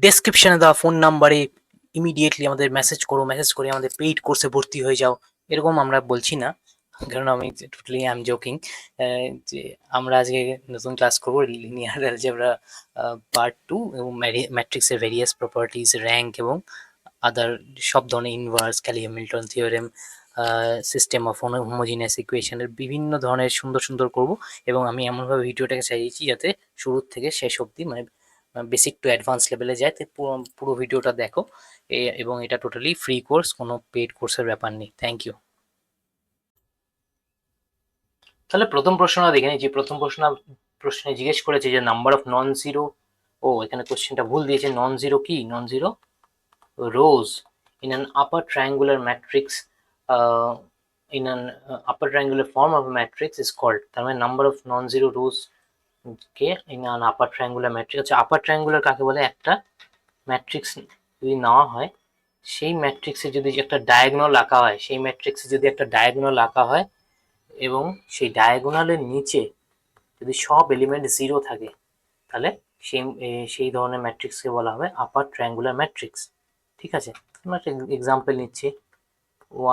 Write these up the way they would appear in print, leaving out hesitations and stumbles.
ডেসক্রিপশনে দেওয়া ফোন নাম্বারে ইমিডিয়েটলি আমাদের মেসেজ করো, মেসেজ করে আমাদের পেইড কোর্সে ভর্তি হয়ে যাও, এরকম আমরা বলছি না, কারণ আমি টোটালি আই এম জোকিং। যে আমরা আজকে নতুন ক্লাস করবো লিনিয়ার অ্যালজেব্রা পার্ট 2 এবং ম্যাট্রিক্সের ভেরিয়াস প্রপার্টিজ, র্যাঙ্ক এবং আদার সব ধরনের inverse, Kelly Hamilton theorem, system of homogeneous ইকুয়েশনের বিভিন্ন ধরনের সুন্দর সুন্দর করব। এবং আমি এমনভাবে ভিডিওটাকে সাজিয়েছি যাতে শুরুর থেকে শেষ অবধি মানে বেসিক টু অ্যাডভান্স লেভেলে যায়। তো পুরো ভিডিওটা দেখো। এবং এটা টোটালি ফ্রি কোর্স, কোনো পেড কোর্সের ব্যাপার নেই। Thank you. তাহলে প্রথম প্রশ্নটা দেখে নিই। যে প্রথম প্রশ্নে জিজ্ঞেস করেছে যে নাম্বার অফ নন জিরো, ও এখানে কোশ্চেনটা ভুল দিয়েছে। নন জিরো কি? Non zero rows in an upper triangular matrix, in an upper triangular form of a matrix is called, তার মানে number of non-zero rows K in an upper triangular matrix। আচ্ছা, upper triangular কাকে বলে? একটা matrix যদি নেওয়া হয়, সেই ম্যাট্রিক্সে যদি একটা ডায়াগোনাল আঁকা হয়, সেই ম্যাট্রিক্সে যদি একটা ডায়াগোনাল আঁকা হয় এবং সেই ডায়াগোনালের নিচে যদি সব এলিমেন্ট জিরো থাকে, তাহলে সেই ধরনের ম্যাট্রিক্সকে বলা হবে আপার ট্রায়াঙ্গুলার ম্যাট্রিক্স। ঠিক আছে, আমরা একটা এক্সাম্পল নিচ্ছি।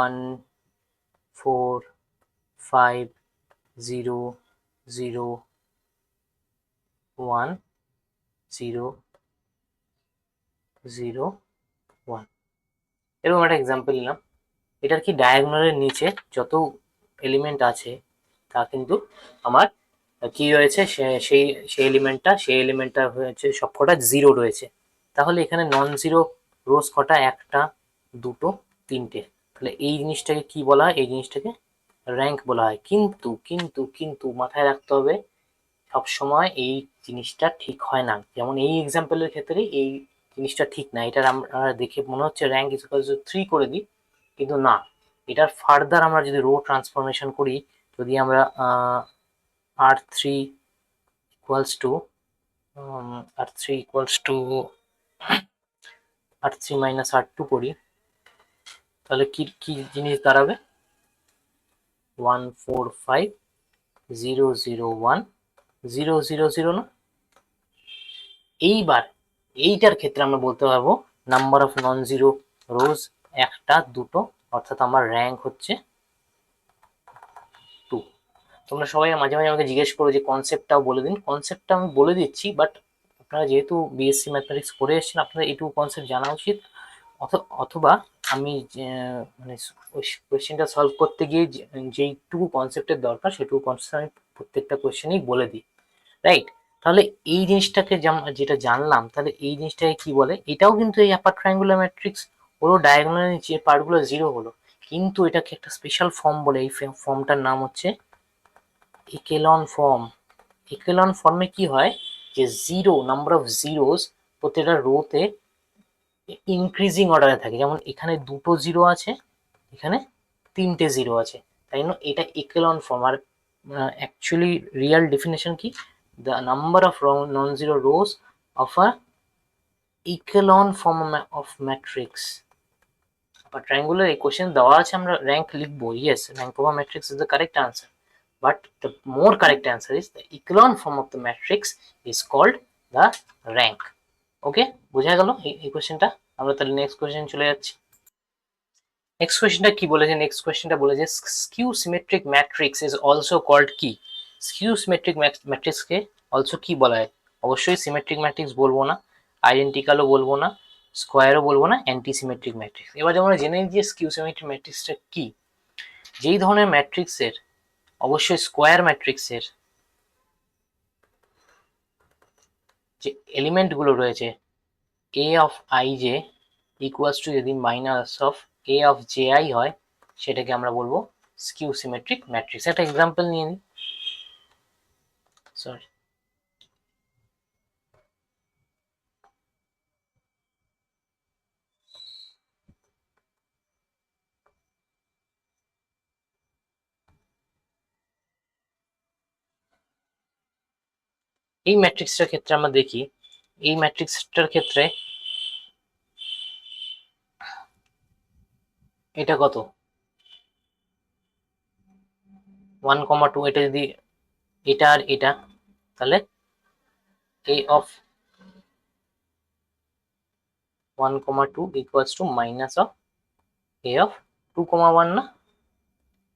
1 4 5 0 0 1 0 0 1, এরকম একটা এক্সাম্পল নিলাম। এটার কি ডায়াগোনালের নিচে যত এলিমেন্ট আছে তা কিন্তু আমার কি রয়েছে, সেই এলিমেন্টটা হয়েছে সবকটা জিরো রয়েছে। তাহলে এখানে নন জিরো রোজ কটা? একটা, দুটো, তিনটে। তাহলে এই জিনিসটাকে কি বলা হয়? এই জিনিসটাকে র্যাঙ্ক বলা হয়। কিন্তু কিন্তু কিন্তু মাথায় রাখতে হবে, সবসময় এই জিনিসটা ঠিক হয় না। যেমন এই এক্সাম্পলের ক্ষেত্রে এই জিনিসটা ঠিক না। এটার আমরা দেখে মনে হচ্ছে র্যাঙ্ক ইজ ইকুয়াল টু 3 করে দিই, কিন্তু না। এটার ফার্দার আমরা যদি রো ট্রান্সফরমেশন করি, যদি আমরা r3 equals to r3 equals to r3 minus r2 করি, তাহলে কি কি জিনিস দাঁড়াবে? 1 4 5 0 0 1 0 0 0 না? এইবার এইটার ক্ষেত্রে আমরা বলতে পারবো নাম্বার অফ নন জিরো রোজ একটা, দুটো, অর্থাৎ আমার র্যাঙ্ক হচ্ছে 2। তোমরা সবাই মাঝে মাঝে আমাকে জিজ্ঞেস করো যে কনসেপ্টটাও বলে দিন। কনসেপ্টটা আমি বলে দিচ্ছি, বাট আপনারা যেহেতু বিএসসি ম্যাথমেটিক্স করে এসেছেন, আপনাদের এইটুকু কনসেপ্ট জানা উচিত। অথবা আমি মানে কোয়েশ্চেনটা সলভ করতে গিয়ে যেইটুকু কনসেপ্টের দরকার সেটুকু কনসেপ্ট আমি প্রত্যেকটা কোয়েশ্চেনেই বলে দিই, রাইট? তাহলে এই জিনিসটাকে যেটা জানলাম, তাহলে এই জিনিসটাকে কি বলে? এটাও কিন্তু এই আপার ট্রায়াঙ্গুলার ম্যাট্রিক্স হলো, ডায়াগোনাল যে পার্টগুলো জিরো হলো, কিন্তু এটাকে একটা স্পেশাল ফর্ম বলে। এই ফর্মটার নাম হচ্ছে ইকেলন ফর্ম। ইকেলন ফর্মে কি হয় যে জিরো, নাম্বার অফ জিরোস প্রত্যেকটা রোতে ইনক্রিজিং অর্ডারে থাকে। যেমন এখানে দুটো জিরো আছে, এখানে তিনটে জিরো আছে, তাই জন্য এটা ইকেলন ফর্ম। আর অ্যাকচুয়ালি রিয়াল ডেফিনেশন কি? The number of non zero rows of a echelon form of matrix. বা ট্রায়াঙ্গুলার ইকুয়েশন দেওয়া আছে, আমরা র্যাঙ্ক লিখবো। Yes, rank of a matrix is the correct answer, but the more correct answer is the echelon form of the matrix is called the rank. ওকে, বোঝা গেল এই কোশ্চেনটা? আমরা তাহলে নেক্সট কোশ্চেন চলে যাচ্ছি। নেক্সট কোশ্চেনটা কি বলেছে? নেক্সট কোশ্চেনটা বলেছে skew symmetric matrix is also called কি? স্কিউ সিমেট্রিক ম্যাট্রিক্সকে অলসো কি বলা হয়? অবশ্যই সিমেট্রিক ম্যাট্রিক্স বলবো না, আইডেন্টিক্যালও বলবো না, স্কোয়ারও বলবো না, অ্যান্টি সিমেট্রিক ম্যাট্রিক্স। এবার আমরা জেনে নিই যে স্কিউ সিমেট্রিক ম্যাট্রিক্সটা কি। যেই ধরনের ম্যাট্রিক্সের, অবশ্যই স্কোয়ার ম্যাট্রিক্সের যে এলিমেন্টগুলো রয়েছে a of I J equals to যদি minus of a of J I হয়, সেটাকে আমরা বলবো স্কিউ সিমেট্রিক ম্যাট্রিক্স। একটা এক্সাম্পল নিয়ে নিই। সরি, এই ম্যাট্রিক্সটার ক্ষেত্রে আমরা দেখি, এই ম্যাট্রিক্সটার ক্ষেত্রে এটা কত? 1,2। এটা যদি এটা আর এটা, তাহলে a of 1, 2 equals to minus of a of 2, 1 না,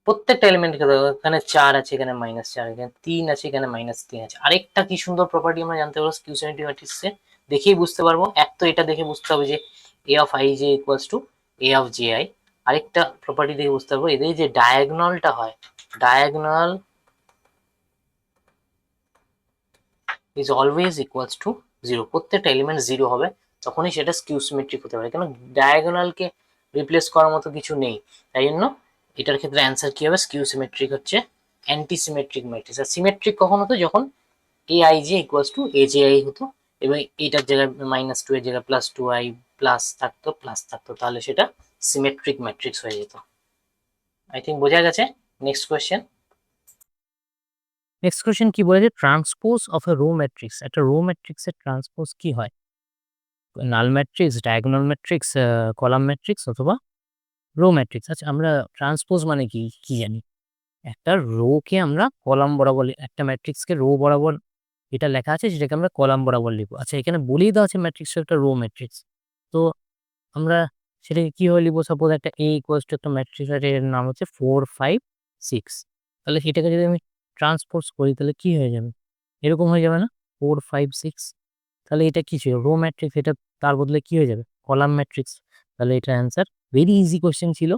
প্রত্যেকটা এলিমেন্ট এখানে 4 আছে, এখানে -4, এখানে 3 আছে, এখানে -3 আছে। আরেকটা কি সুন্দর প্রপার্টি আমরা জানতে পারবো স্কিউ সিমেট্রি ম্যাট্রিক্সে, দেখেই বুঝতে পারবো। এক তো এটা দেখে বুঝতে হবে যে A of I J equals to A of J I. আরেকটা প্রপার্টি দেখে বুঝতে পারবো এদের যে ডায়াগোনালটা হয়, diagonal is always equals to 0, প্রত্যেকটা এলিমেন্ট 0 হবে, তখনই সেটা স্কিউ সিমেট্রিক হতে পারে, কেন ডায়াগোনালকে রিপ্লেস করার মতো কিছু নেই। তাই জন্য এটার ক্ষেত্রে অ্যান্সার কি হবে, স্কিউ সিমেট্রিক হচ্ছে অ্যান্টি সিমেট্রিক ম্যাট্রিক্স। আর সিমেট্রিক কখন হতো, যখন এ I J equals to A J I হতো, এবং এটার জায়গায় -2 এর জায়গায় +2i প্লাস থাকতো, তাহলে সেটা সিমেট্রিক ম্যাট্রিক্স হয়ে যেত। আই থিঙ্ক বোঝা গেছে। Next question. নেক্সট কোয়েশ্চেন কি বলেছে, transpose of a row matrix, একটা রো ম্যাট্রিক্সের ট্রান্সপোজ কি হয়, null matrix, diagonal matrix, column matrix অথবা রো ম্যাট্রিক্স। আচ্ছা, আমরা ট্রান্সপোজ মানে কি কি জানি, একটা রো কে আমরা কলাম বরাবর, একটা ম্যাট্রিক্সকে রো বরাবর এটা লেখা আছে সেটাকে আমরা কলাম বরাবর লিখবো। আচ্ছা, এখানে বলেই দেওয়া আছে ম্যাট্রিক্স একটা রো ম্যাট্রিক্স, তো আমরা সেটাকে কিভাবে লিখবো, সাপোজ একটা এ ইকুয়ালস টু একটা ম্যাট্রিক্স আছে, এর নাম হচ্ছে 4, 5, 6, তাহলে সেটাকে যদি আমি ট্রান্সপোজ করি তাহলে কি হয়ে যাবে, এরকম হয়ে যাবে না, 4, 5, 6, তাহলে এটা কি ছিল, রো ম্যাট্রিক্স, এটা তার বদলে কি হয়ে যাবে, কলাম ম্যাট্রিক্স। তাহলে এটা অ্যান্সার, ভেরি ইজি কোয়েশ্চেন ছিল,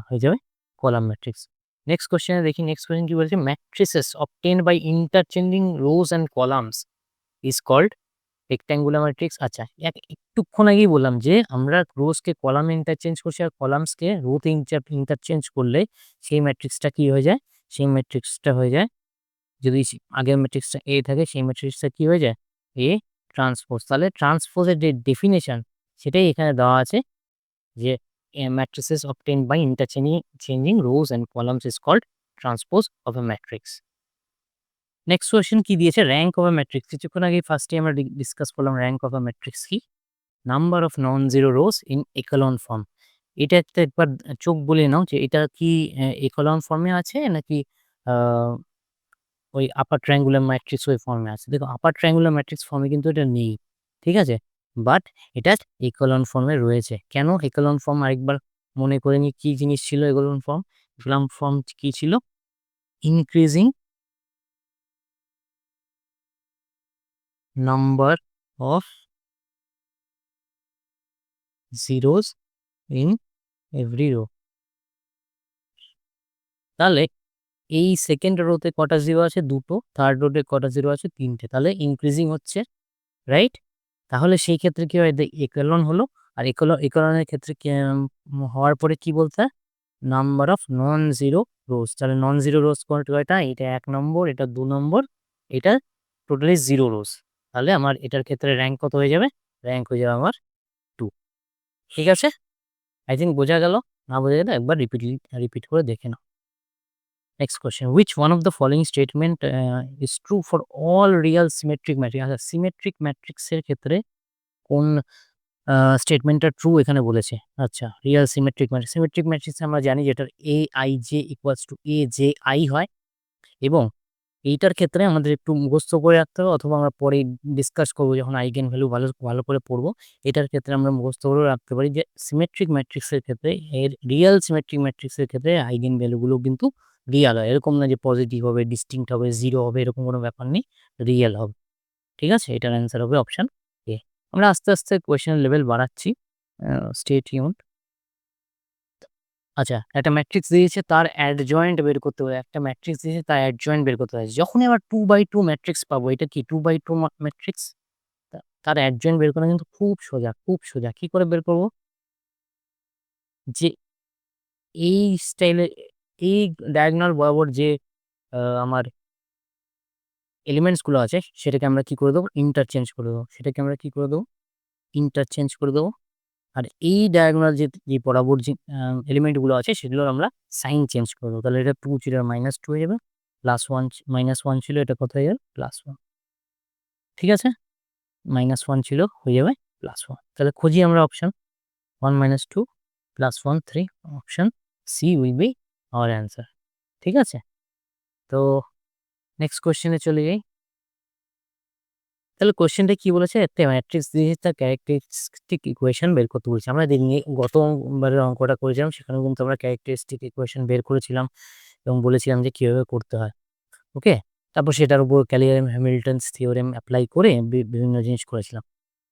হয়ে যাবে কলাম ম্যাট্রিক্স। নেক্সট কোয়েশ্চেনে দেখি, নেক্সট কোয়েশ্চেন কি বলছে, matrices obtained by interchanging rows and columns is called rectangular matrix. আচ্ছা, একটুক্ষণ আগেই বললাম যে আমরা রোজকে কলামে ইন্টারচেঞ্জ করছি আর কলামসকে রোতে ইন্টারচেঞ্জ করলে সেই ম্যাট্রিক্সটা কি হয়ে যায়, সেই ম্যাট্রিক্সটা হয়ে যায়, যদি আগের ম্যাট্রিক্সটা এ থাকে সেই ম্যাট্রিক্সটা কি হয়ে যায়, এ ট্রান্সপোজ। তাহলে ট্রান্সপোজের যে ডেফিনেশন সেটাই এখানে দেওয়া আছে, যে matrices obtained by interchanging rows and columns is called transpose of a matrix. Next question কি দিয়েছে, র্যাঙ্ক অফ আ ম্যাট্রিক্স। কিছুক্ষণ আগে ফার্স্টে আমরা ডিসকাস করলাম র্যাঙ্ক অফ আ ম্যাট্রিক্স কি, number of non zero rows in echelon form. এটা একটা একবার চোখ বলে নাও যে এটা কি একলন ফর্মে আছে নাকি ওই আপার ট্রায়াঙ্গুলার ম্যাট্রিক্স ওই ফর্মে আছে। দেখো, আপার ট্রায়াঙ্গুলার ম্যাট্রিক্স ফর্মে কিন্তু এটা নেই, ঠিক আছে, বাট এটা একলন ফর্মে রয়েছে। কেন একলন ফর্ম, আরেকবার মনে করে নি কি জিনিস ছিল একলন ফর্ম। একলন ফর্ম কি ছিল, increasing number of zeros in every row. তাহলে এই সেকেন্ড রোতে কটা জিরো আছে, দুটো, থার্ড রোতে কটা জিরো আছে, তিনটে, তাহলে ইনক্রিজিং হচ্ছে, রাইট। তাহলে সেই ক্ষেত্রে কি হয়, একলন হলো, আর একলনের ক্ষেত্রে হওয়ার পরে কি বলতে হয়, নাম্বার অফ নন জিরো রোজ। তাহলে নন জিরো রোজ কয়টা, এটা 1 নম্বর, এটা 2 নম্বর, এটা টোটালি 0 রোজ। তাহলে আমার এটার ক্ষেত্রে র্যাঙ্ক কত হয়ে যাবে, র্যাঙ্ক হয়ে যাবে আমার 2। ঠিক আছে, আই থিঙ্ক বোঝা গেল, না বোঝা গেলে একবার রিপিট করে দেখে নাও। Next question, which one of the following statement is true for all real symmetric matrix. আচ্ছা, সিমেট্রিক ম্যাট্রিক্সের ক্ষেত্রে কোন স্টেটমেন্টটা ট্রু এখানে বলেছে। আচ্ছা, real symmetric matrix, symmetric matrix আমরা জানি যেটার A I J equals to A J I হয়, এবং এইটার ক্ষেত্রে আমাদের একটু মুখস্থ করে রাখতে হবে, অথবা আমরা পরে ডিসকাস করবো যখন আইগেন ভ্যালু ভালো ভালো করে পড়বো। এটার ক্ষেত্রে আমরা মুখস্থ করে রাখতে পারি যে সিমেট্রিক ম্যাট্রিক্সের ক্ষেত্রে, এর রিয়াল সিমেট্রিক ম্যাট্রিক্সের ক্ষেত্রে আইগেন ভ্যালুগুলো কিন্তু রিয়াল হয়, এরকম না যে পজিটিভ হবে, ডিস্টিংক্ট হবে, 0 হবে, এরকম কোনো ব্যাপার নেই, রিয়েল হবে। ঠিক আছে, এটার অ্যান্সার হবে অপশন এ। আমরা আস্তে আস্তে কোয়েশ্চেনের লেভেল বাড়াচ্ছি, স্টে টিউনড। আচ্ছা, একটা ম্যাট্রিক্স দিয়েছে, তার অ্যাডজয়েন্ট বের করতে হবে, একটা ম্যাট্রিক্স দিয়েছে তার অ্যাডজয়েন্ট বের করতে হবে। যখনই আবার 2/2 ম্যাট্রিক্স পাবো, এটা কি 2/2 ম্যাট্রিক্স, তার অ্যাডজয়েন্ট বের করা কিন্তু খুব সোজা, খুব সোজা। কি করে বের করব, যে এই স্টাইলে, এই ডায়াগোনাল বরাবর যে আমার এলিমেন্টস গুলো আছে সেটাকে আমরা কি করে দেবো, ইন্টারচেঞ্জ করে দেবো, সেটাকে আমরা কি করে দেবো, ইন্টারচেঞ্জ করে দেবো। আর এই ডায়াগোনাল যে বরাবর যে এলিমেন্ট গুলো আছে সেগুলোর আমরা সাইন চেঞ্জ করে দেবো। তাহলে এটা 2 ছিল, -2 হয়ে যাবে, +1, -1 ছিল, এটা কত হয়ে যাবে, +1। ঠিক আছে, -1 ছিল, হয়ে যাবে +1। তাহলে খুঁজি আমরা option 1, -2, +1, 3, option C will be our answer. ঠিক আছে, তো নেক্সট কোয়েশ্চেনে চলে যাই। তাহলে কোশ্চেনটা কি বলেছে, একটা ম্যাট্রিক্স দিয়েছে তার ক্যারেক্টারিস্টিক ইকুয়েশন বের করতে বলছে। আমরা গতবারের অঙ্কটা করেছিলাম, সেখানে কিন্তু আমরা ক্যারেক্টারিস্টিক ইকুয়েশন বের করেছিলাম এবং বলেছিলাম যে কিভাবে করতে হয়। ওকে, তারপর সেটার উপর ক্যালিয়াম হ্যামিল্টনস থিওরেম অ্যাপ্লাই করে বিভিন্ন জিনিস করেছিলাম।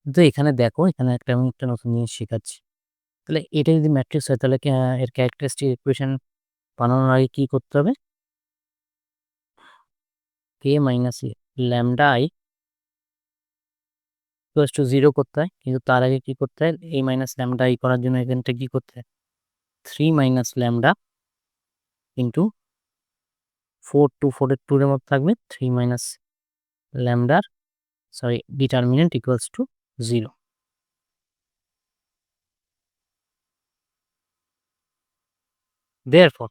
কিন্তু এখানে দেখো, এখানে আমি একটা নতুন জিনিস শেখাচ্ছি। তাহলে এটা যদি ম্যাট্রিক্স হয়, তাহলে এর ক্যারেক্টারিস্টিক ইকুয়েশন বানানোর আগে কি করতে হবে? K minus lambda I equals to 0 করতে হয়, কিন্তু তার আগে কি করতে হয়? এ মাইনাস ল্যামডা আই করার জন্য এখানটা কি করতে হয়? 3 মাইনাস ল্যামডা ইন্টু 4 এর 2 এর মধ্যে থাকবে 3 মাইনাস ল্যামডার ডিটারমিনেন্ট ইকুয়ালস টু 0। দেয়ারফর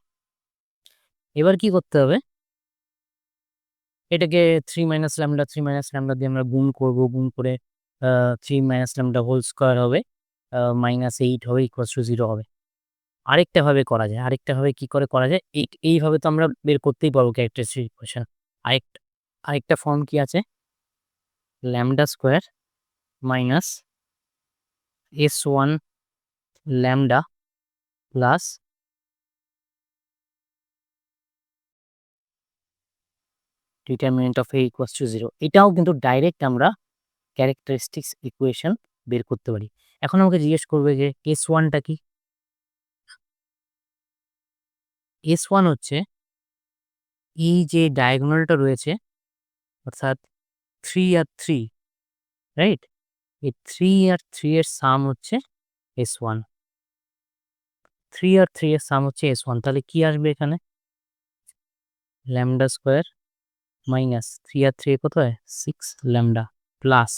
এবার কি করতে হবে? এটাকে 3 মাইনাস ল্যামডা দিয়ে আমরা গুণ করব, গুণ করে 3 মাইনাস ল্যামডা হোল স্কোয়ার হবে, -8 হবে, ইকুয়ালস টু 0 হবে। আরেকটা ভাবে করা যায়, আরেকটা ভাবে কি করে করা যায়, এইভাবে তো আমরা বের করতেই পারবো ক্যারেক্টারিস্টিক ইকুয়েশন। আরেকটা আরেকটা ফর্ম কি আছে? Lambda square minus S1 lambda plus determinant of A equals to 0। এটাও কিন্তু ডাইরেক্ট আমরা ক্যারেক্টারিস্টিক্স ইকুয়েশন বের করতে পারি। এখন আমাকে জিজ্ঞেস করবে যে S1টা কি? S1 হচ্ছে এই যে ডায়াগোনালটা রয়েছে, অর্থাৎ 3 আর 3, রাইট? এই 3 আর 3 এর সাম হচ্ছে S1। 3 আর 3 এর সাম হচ্ছে S1। তাহলে কি আসবে এখানে? ল্যামডা স্কোয়ার মাইনাস 3 আর 3 কত হয়? 6 ল্যামডা প্লাস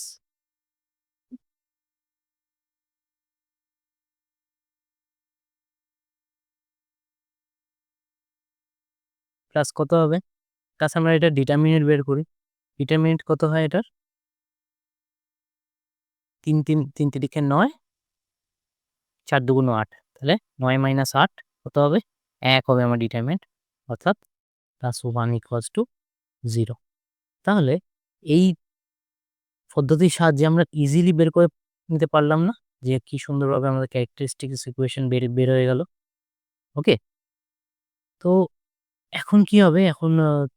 কত হবে? প্লাস আমরা এটা ডিটারমিনেন্ট বের করি। ডিটারমিনেন্ট কত হয় এটার? 3 তিরিখে 9, 4 দুগুণ 8। তাহলে 9 মাইনাস 8 কত হবে? 1 হবে আমার ডিটারমিনেন্ট, অর্থাৎ +1 ইকুয়ালস টু 0। তাহলে এই পদ্ধতির সাহায্যে আমরা ইজিলি বের করে নিতে পারলাম না যে কি সুন্দরভাবে আমাদের ক্যারেক্টারিস্টিক্স ইকুয়েশন বের হয়ে গেল। ওকে, তো এখন কি হবে? এখন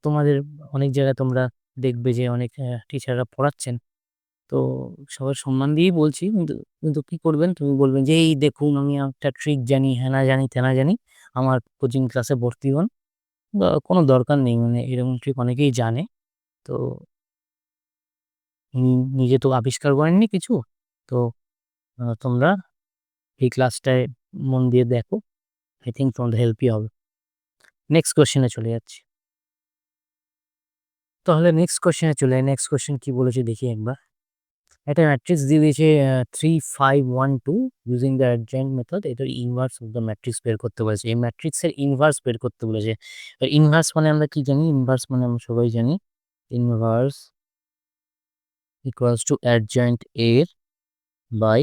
তোমাদের অনেক জায়গায় তোমরা দেখবে যে অনেক টিচাররা পড়াচ্ছেন, তো সবার সম্মান দিয়েই বলছি, কিন্তু কিন্তু কি করবেন? তুমি বলবেন যে এই দেখুন আমি একটা ট্রিক জানি, হ্যানা জানি ত্যানা জানি, আমার কোচিং ক্লাসে ভর্তি হন। কোনো দরকার নেই, মানে এরকম ট্রিক অনেকেই জানে। তো নিজে তো আবিষ্কার করেননি কিছু। তো তোমরা এই ক্লাসটায় মন দিয়ে দেখো, আই থিঙ্ক তোমাদের হেল্পই হবে। নেক্সট কোশ্চেনে চলে যাচ্ছি। তাহলে নেক্সট কোশ্চেন কি বলেছে দেখি একবার। একটা ম্যাট্রিক্স দিয়ে দিয়েছে 3 5 1 2 ইউজিং দ্য অ্যাডজয়েন্ট মেথড। এটার ইনভার্স অফ দ্য ম্যাট্রিক্স বের করতে বলেছে। এই ম্যাট্রিক্সের ইনভার্স বের করতে বলেছে। ইনভার্স মানে আমরা কি জানি? ইনভার্স মানে আমরা সবাই জানি ইনভার্স ইকুয়ালস টু অ্যাডজয়েন্ট এর বাই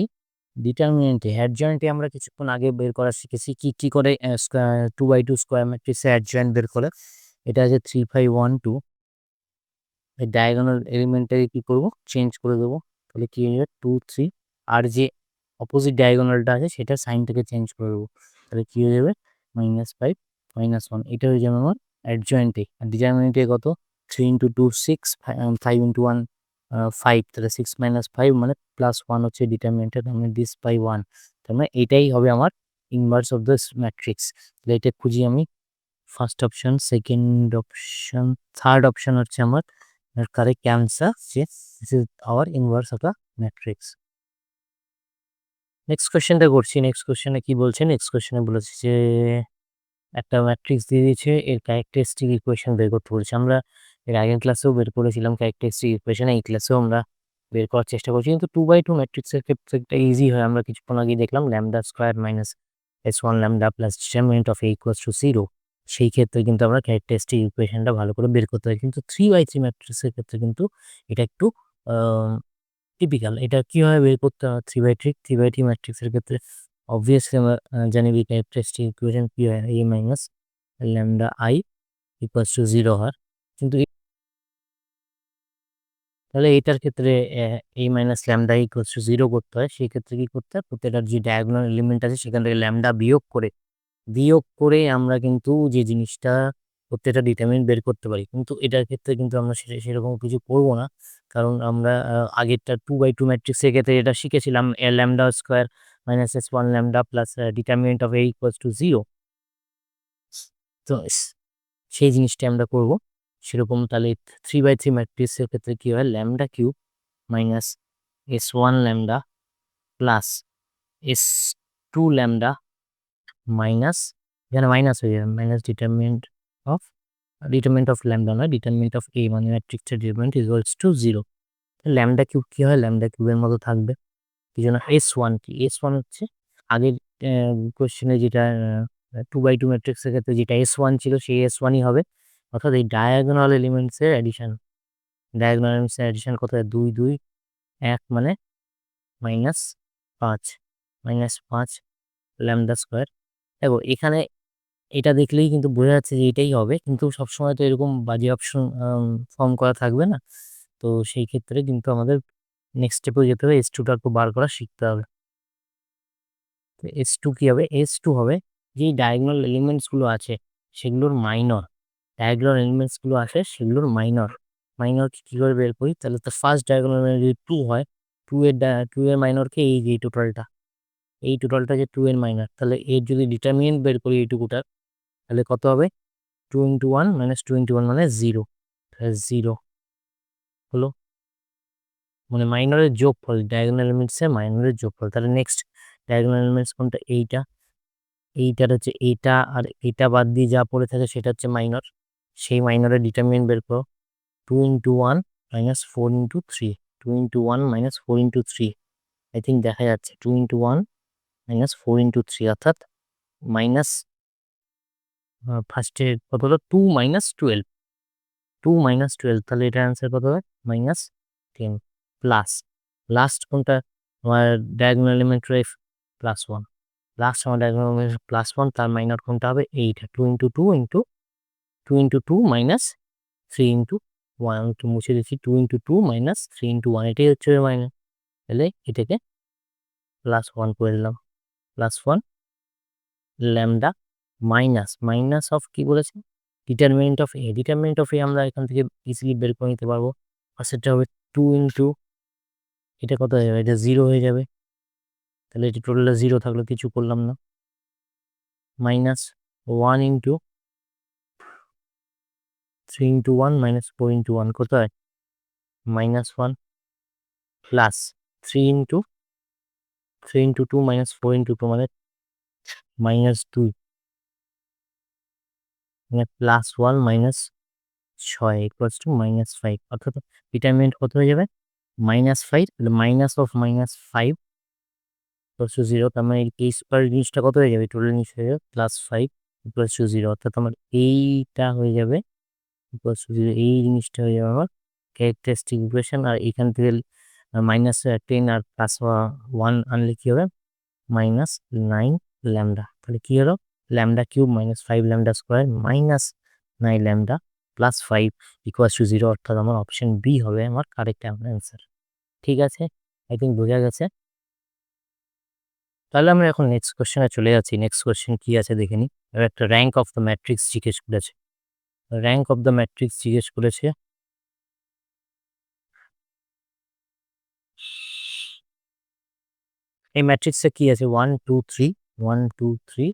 ডিটারমিনেন্ট এ। অ্যাডজয়েন্টে আমরা কিছুক্ষণ আগে বের করা শিখেছি কি করে 2 by 2 স্কোয়ার ম্যাট্রিক্সে অ্যাডজয়েন্ট বের করে। এটা আছে 3 5 1 2। এই ডায়াগোনাল এলিমেন্টটাকে কি করব? চেঞ্জ করে দেবো। তাহলে কি হয়ে যাবে? 2 3। আর যে অপোজিট ডায়াগোনালটা আছে সেটা সাইনটাকে চেঞ্জ করে দেবো। তাহলে কি হয়ে যাবে? -5 -1। এটা হয়ে যাবে আমার অ্যাডজয়েন্টে। আর ডিটারমিনেন্টে কত? 3 × 2 6, 5 × 1 5। তাহলে 6 - 5 মানে +1 হচ্ছে ডিটারমিনেন্টের, মানে দিস বাই 1। তার মানে এটাই হবে আমার ইনভার্স অফ দিস ম্যাট্রিক্স। তাহলে এটা খুঁজি আমি। First option, second option, third option হচ্ছে আমার কারেক্ট অ্যান্সার, যে this is our inverse of the matrix. Next কোশ্চেনটা করছি। নেক্সট কোশ্চেনে কি বলছে? নেক্সট কোশ্চেনে বলেছে যে একটা ম্যাট্রিক্স দিয়ে দিয়েছে, এর ক্যারেক্টারিস্টিক ইকুয়েশন বের করতে বলেছে। আমরা এর আগের ক্লাসেও বের করেছিলাম ক্যারেক্টারিস্টিক ইকুয়েশন, এই ক্লাসেও আমরা বের করার চেষ্টা করছি, কিন্তু 2 by 2 ম্যাট্রিক্সের ক্ষেত্রে একটা ইজি হয়। আমরা কিছুক্ষণ আগেই দেখলাম lambda square minus S1 lambda plus determinant of A equals to 0। সেই ক্ষেত্রে কিন্তু আমরা ক্যারেক্টারিস্টিক ইকুয়েশনটা ভালো করে বের করতে হয়। কিন্তু 3 by 3 ম্যাট্রিক্সের ক্ষেত্রে কিন্তু এটা একটু টিপিক্যাল। এটা কিভাবে বের করতে হয়? 3 by 3 ম্যাট্রিক্সের ক্ষেত্রে অবভিয়াসলি আমরা জানি ক্যারেক্টারিস্টিক ইকুয়েশন কি হয়? A minus lambda I equals to 0 হয়। কিন্তু তাহলে এটার ক্ষেত্রে এই মাইনাস ল্যামডা ইকুয়ালস টু 0 করতে হয়। সেই ক্ষেত্রে কি করতে হয়, প্রত্যেকটার যে ডায়াগোনাল এলিমেন্ট আছে সেখান থেকে ল্যামডা বিয়োগ করে আমরা কিন্তু যে জিনিসটা প্রত্যেকটা ডিটারমিনেন্ট বের করতে পারি। কিন্তু এটার ক্ষেত্রে কিন্তু আমরা সেরকম কিছু করব না, কারণ আমরা আগেরটা 2/2 ম্যাট্রিক্সের ক্ষেত্রে এটা শিখেছিলাম, এ lambda square minus S1 lambda plus determinant of A equals to 0। তো সেই জিনিসটা আমরা করব সেরকম। তাহলে 3/3 ম্যাট্রিক্সের ক্ষেত্রে কি হয়, lambda cube minus S1 lambda plus S2 lambda minus, এখানে মাইনাস হয়ে যাবে, মাইনাস ডিটারমিনেন্ট অফ ল্যামডা নয়, ডিটারমিনেন্ট অফ A মানে ম্যাট্রিক্সের determinant equals to 0। Lambda cube কি হয়, ল্যামডা কিউবের মতো থাকবে। এই জন্য S1 কি, S1 হচ্ছে আগের কোয়েশ্চেনে যেটা 2/2 ম্যাট্রিক্সের ক্ষেত্রে যেটা S1 ছিল সেই S1ই হবে, অর্থাৎ এই ডায়াগোনাল এলিমেন্টসের অ্যাডিশন। ডায়াগোনাল এলিমেন্টসের অ্যাডিশন কত হয়, 2 2 1 মানে -5 ল্যামডা স্কোয়ার। দেখো এখানে এটা দেখলেই কিন্তু বোঝা যাচ্ছে যে এটাই হবে, কিন্তু সবসময় তো এরকম বাজে অপশন ফর্ম করা থাকবে না। তো সেই ক্ষেত্রে কিন্তু আমাদের নেক্সট স্টেপেও যেতে হবে, S2টাকে বার করা শিখতে হবে। তো S2 কি হবে, S2 হবে যেই ডায়াগোনাল এলিমেন্টসগুলো আছে সেগুলোর মাইনর, ডায়াগোনাল এলিমেন্টসগুলো আসে সেগুলোর মাইনর কি করে বের করি, তাহলে তো ফার্স্ট ডায়াগোনাল এলিমেন্ট যদি 2 হয়, 2 এর মাইনরকে এই টোটালটা যে 2 এর মাইনর, তাহলে এর যদি ডিটারমিনেন্ট বের করি এইটুকুটার, তাহলে কত হবে, 2 × 1 - 2 × 1 মানে 0, 0 হলো, মানে মাইনরের যোগফল, ডায়াগোনাল এলিমেন্টসের মাইনরের যোগফল। তাহলে নেক্সট ডায়াগোনাল এলিমেন্টস কোনটা, এইটার হচ্ছে এইটা, আর এটা বাদ দিয়ে যা পড়ে থাকে সেটা হচ্ছে মাইনর। সেই মাইনরের ডিটারমিনেন্ট বের করো, 2 × 1 - 4 × 3, 2 × 1 - 4 × 3, আই থিঙ্ক দেখা যাচ্ছে, 2 × 1 - 4 × 3, অর্থাৎ মাইনাস, ফার্স্টে কত হলো, 2 - 12, 2 - 12, তাহলে এটার অ্যান্সার কত হয়, -10 প্লাস লাস্ট কোনটা আমার ডায়াগোনাল এলিমেন্ট রয়ে +1, লাস্ট আমার ডায়াগোনাল এলিমেন্ট +1, তার মাইনর কোনটা হবে, এইটা 2 × 2 × 2 × 2 - 3 × 1, একটু মুছে দিচ্ছি, 2 × 2 - 3 × 1, এটাই হচ্ছে মাইনাস। তাহলে এটাকে +1 করে দিলাম, +1 ল্যামডা মাইনাস অফ কি বলেছে, ডিটারমিনেন্ট অফ এ আমরা এখান থেকে ইজিলি বের করে নিতে পারবো। আর সেটা হবে 2 × এটা কত হয়ে যাবে, এটা 0 হয়ে যাবে, তাহলে এটা টোটালটা 0 থাকলো, কিছু করলাম না, -1 × 3 × 1 - 4 × 1 কত হয়, -1 প্লাস 3 × 2 - 4 × 2 মানে -2, মানে +1 -6 ইকুয়ালস টু -5, অর্থাৎ ডিটারমিনেন্ট কত হয়ে যাবে, -5, তাহলে মাইনাস অফ -5 ইকুয়ালস টু 0, তার মানে এই স্কোয়ার জিনিসটা কত হয়ে যাবে, টোটাল জিনিস হয়ে যাবে +5 ইকুয়ালস টু 0, অর্থাৎ আমার এইটা হয়ে যাবে ইকুয়ালস টু 0, এই জিনিসটা হয়ে যাবে আমার ক্যারেক্টারিস্টিক ইকুয়েশন। আর এখান থেকে -10 আর +1 আনলে কি হবে, -9 ল্যামডা, তাহলে কি হলো, lambda cube -5 lambda square -9 lambda +5 equals to 0, অর্থাৎ আমার অপশন বি হবে আমার কারেক্ট অ্যান্সার। ঠিক আছে, আই থিঙ্ক বোঝা গেছে। তাহলে আমরা এখন নেক্সট কোশ্চেনে চলে যাচ্ছি। নেক্সট কোশ্চেন কি আছে দেখে নিই। একটা র্যাঙ্ক অফ দ্য ম্যাট্রিক্স জিজ্ঞেস করেছে, র্যাঙ্ক অফ দ্য ম্যাট্রিক্স জিজ্ঞেস করেছে। এই ম্যাট্রিক্সে কি আছে, 1 2 3, 1 2 3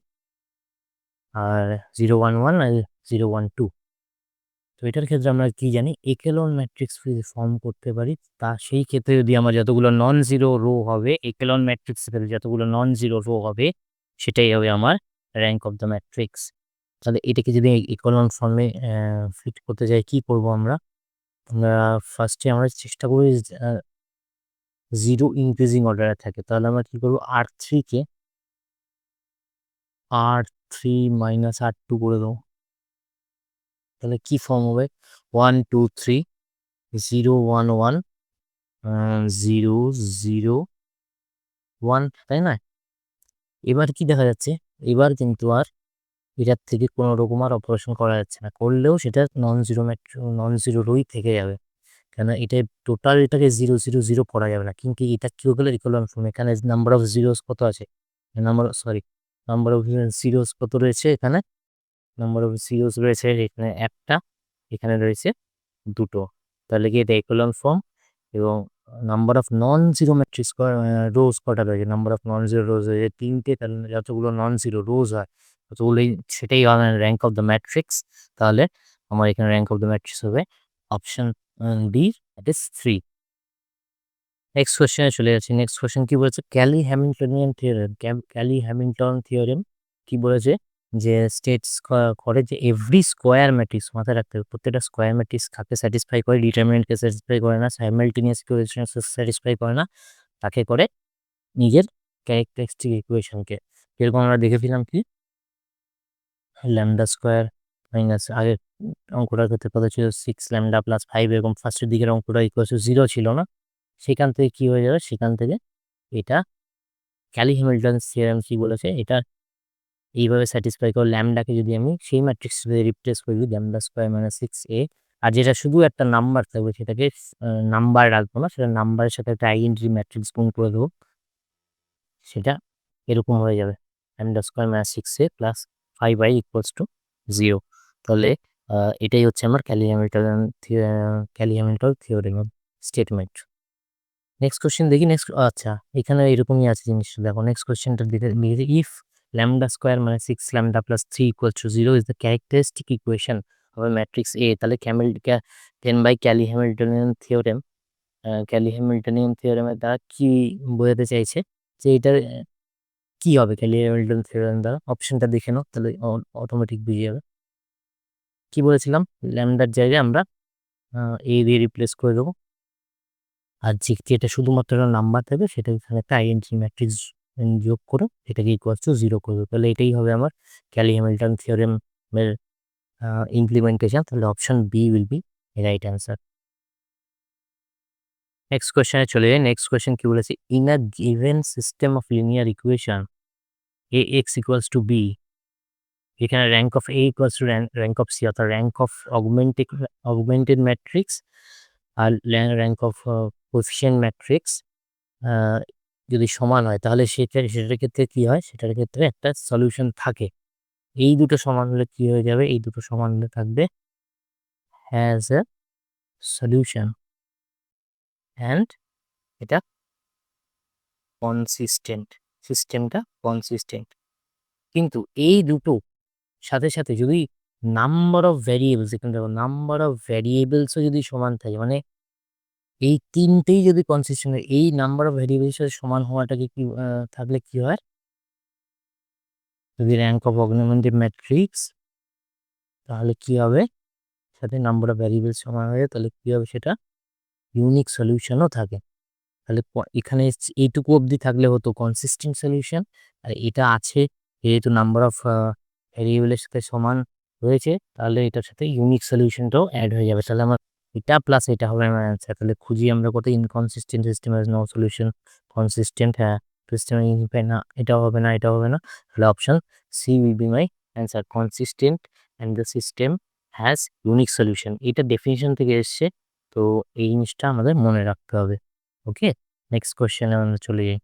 আর 0 1 1 আর 0 1 2। তো এটার ক্ষেত্রে আমরা কি জানি, একেলন ম্যাট্রিক্স যদি ফর্ম করতে পারি, তা সেই ক্ষেত্রে যদি আমার যতগুলো নন জিরো রো হবে, একেলন ম্যাট্রিক্সের ক্ষেত্রে যতগুলো নন জিরো রো হবে সেটাই হবে আমার র্যাঙ্ক অফ দ্য ম্যাট্রিক্স। তাহলে এটাকে যদি একেলন ফর্মে ফিট করতে যাই, কি করব আমরা, ফার্স্টে আমরা চেষ্টা করি জিরো ইনক্রিজিং অর্ডারে থাকে, তাহলে আমরা কি করবো, R3 -R2 করে দেবো। তাহলে কি ফর্ম হবে, 1 2 3 0 1 1 0 0 1, তাই না? এবার কি দেখা যাচ্ছে, এবার কিন্তু আর এটার থেকে কোনো রকম আর অপারেশন করা যাচ্ছে না, করলেও সেটা নন জিরো রোই থেকে যাবে। কেন এটা টোটাল এটাকে 0 0 0 করা যাবে না, কিন্তু এটা কি হলো ইকুয়াল ফর্ম। এখানে নাম্বার অফ জিরোস কত আছে, নাম্বার অফ জিরোস কত রয়েছে এখানে, নাম্বার অফ জিরোস রয়েছে এখানে একটা, এখানে রয়েছে দুটো, তাহলে কি এটা ইকুয়াল ফর্ম। এবং number of non zero matrix rows কটা রয়েছে, number of non zero rows রয়েছে তিনটে, তাহলে যতগুলো নন জিরো রোজ হয় ততগুলোই, সেটাই র্যাঙ্ক অফ দ্য ম্যাট্রিক্স। তাহলে আমার এখানে র্যাঙ্ক অফ দ্য ম্যাট্রিক্স হবে option D, that is 3। Next কোয়েশ্চেনে চলে যাচ্ছি। নেক্সট কোয়েশ্চেন কি বলেছে, Cayley Hamiltonian theorem. Cayley Hamilton theorem কি বলেছে, যে স্টেটস করে যে এভরি স্কোয়ার ম্যাট্রিক্স, মাথায় রাখতে হবে প্রত্যেকটা স্কোয়ার ম্যাট্রিক্স কাকে স্যাটিসফাই করে, ডিটারমিনেন্টকে স্যাটিসফাই করে না, সাইমালটেনিয়াস ইকুয়েশন স্যাটিসফাই করে না, তাকে করে নিজের ক্যারেক্টারিস্টিক ইকুয়েশনকে। এরকম আমরা দেখে ফেলাম কি, ল্যামডা স্কোয়ার মাইনাস, আগের অঙ্কটার ক্ষেত্রে কত ছিল 6 λ + 5, এরকম ফার্স্টের দিকের অঙ্কটা ইকুয়াল টু 0 ছিল না, সেখান থেকে কি হয়ে যাবে, সেখান থেকে এটা ক্যালি হ্যামিল্টন থিওরেম কি বলেছে, এটা এইভাবে স্যাটিসফাই করে ল্যামডাকে যদি আমি সেই ম্যাট্রিক্স রিপ্লেস করি ল্যামডা স্কোয়ার মানে 6a, আর যেটা শুধু একটা নাম্বার থাকবে সেটাকে নাম্বার রাখবো না, সেটা নাম্বারের সাথে একটা আইডেন্টিটি ম্যাট্রিক্স গুণ করে দেবো, সেটা এরকম হয়ে যাবে lambda square minus 6a plus 5i equals to 0। তাহলে এটাই হচ্ছে আমার Cayley Hamilton theorem statement. Next question দেখি। আচ্ছা, এখানে এরকমই আছে জিনিসটা, দেখো নেক্সট কোশ্চেনটা দিয়েছে, ইফ ল্যামডা স্কোয়ার মানে 6 λ + 3 = 0 is the characteristic equation of matrix A, তাহলে then by Cayley Hamiltonian theorem, Cayley Hamiltonian থিওরেমের দ্বারা কি বোঝাতে চাইছে, যে এটার কি হবে ক্যালি হ্যামিল্টন থিওরেম দ্বারা, অপশনটা দেখে নাও তাহলে অটোমেটিক বুঝে যাবে। কি বলেছিলাম, ল্যামডার জায়গায় আমরা এ দিয়ে রিপ্লেস করে দেবো, আর যেটা শুধুমাত্র নাম্বার থাকবে সেটা এখানে একটা আইডেন্টিটি ম্যাট্রিক্স যোগ করে এটাকে ইকুয়ালস টু 0 করবে, তাহলে এটাই হবে আমার ক্যালি হ্যামিল্টন থিওরেমের ইমপ্লিমেন্টেশন। তাহলে option B will be right answer. Next কোয়েশ্চেনে চলে যাই। নেক্সট কোয়েশ্চেন কি বলেছে, in a given system of linear equation A X equals to B, এখানে rank of A equals to rank of C, অর্থাৎ rank of augmented matrix আর rank of coefficient matrix যদি সমান হয়, তাহলে সেটার ক্ষেত্রে কি হয়, সেটার ক্ষেত্রে একটা সলিউশন থাকে। এই দুটো সমান হলে কি হয়ে যাবে, এই দুটো সমান হলে থাকবে হ্যাজ এ সলিউশন অ্যান্ড এটা কনসিস্টেন্ট, সিস্টেমটা কনসিস্টেন্ট। কিন্তু এই দুটো সাথে সাথে যদি নাম্বার অফ ভ্যারিয়েবলস, এখানে দেখো নাম্বার অফ ভ্যারিয়েবলসও যদি সমান থাকে, মানে এই তিনটেই যদি কনসিস্টেন্ট হয়, এই নাম্বার অফ ভ্যারিয়েবলের সাথে সমান হওয়াটাকে কি থাকলে কি হয়, যদি র্যাঙ্ক অফ অগমেন্টেড ম্যাট্রিক্স, তাহলে কি হবে, সাথে নাম্বার অফ ভ্যারিয়েবল সমান হয়ে, তাহলে কি হবে, সেটা ইউনিক সলিউশনও থাকে। তাহলে এখানে এইটুকু অবধি থাকলে হতো কনসিস্টেন্ট সলিউশন, আর এটা আছে যেহেতু নাম্বার অফ ভ্যারিয়েবলের সাথে সমান রয়েছে, তাহলে এটার সাথে ইউনিক সলিউশনটাও অ্যাড হয়ে যাবে। তাহলে আমার এটা প্লাস এটা হবে আমার অ্যান্সার। তাহলে খুঁজি আমরা কত, inconsistent system has no solution, consistent, হ্যাঁ সিস্টেম না, এটাও হবে না, এটাও হবে না, তাহলে option C will be my answer, consistent and the system has unique solution. এটা ডেফিনিশন থেকে এসছে, তো এই জিনিসটা আমাদের মনে রাখতে হবে। ওকে, নেক্সট কোয়েশ্চেনে আমরা চলে যাই।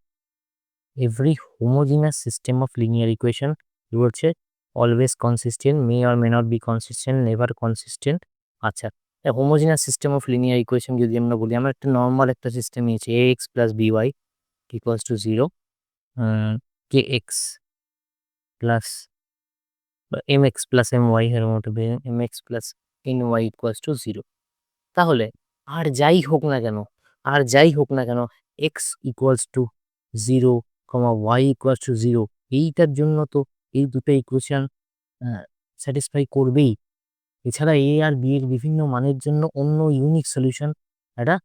Every homogeneous system of linear equation কি বলছে, always consistent, may or may not be consistent, never consistent. আচ্ছা, homogeneous system of linear equation যদি আমরা বলি, আমরা একটা নর্মাল একটা সিস্টেম নিয়েছি, A X plus B Y equals to 0, K X plus M X plus M Y, এর মতো M X plus N Y equals to 0। তাহলে আর যাই হোক না কেন, আর যাই হোক না কেন, x equals to 0, y equals to 0, এইটার জন্য তো এই দুটো ইকুয়েশন স্যাটিসফাই করবেই। এছাড়া এ আর বি এর বিভিন্ন মানের জন্য অন্য ইউনিক সলিউশন, একটা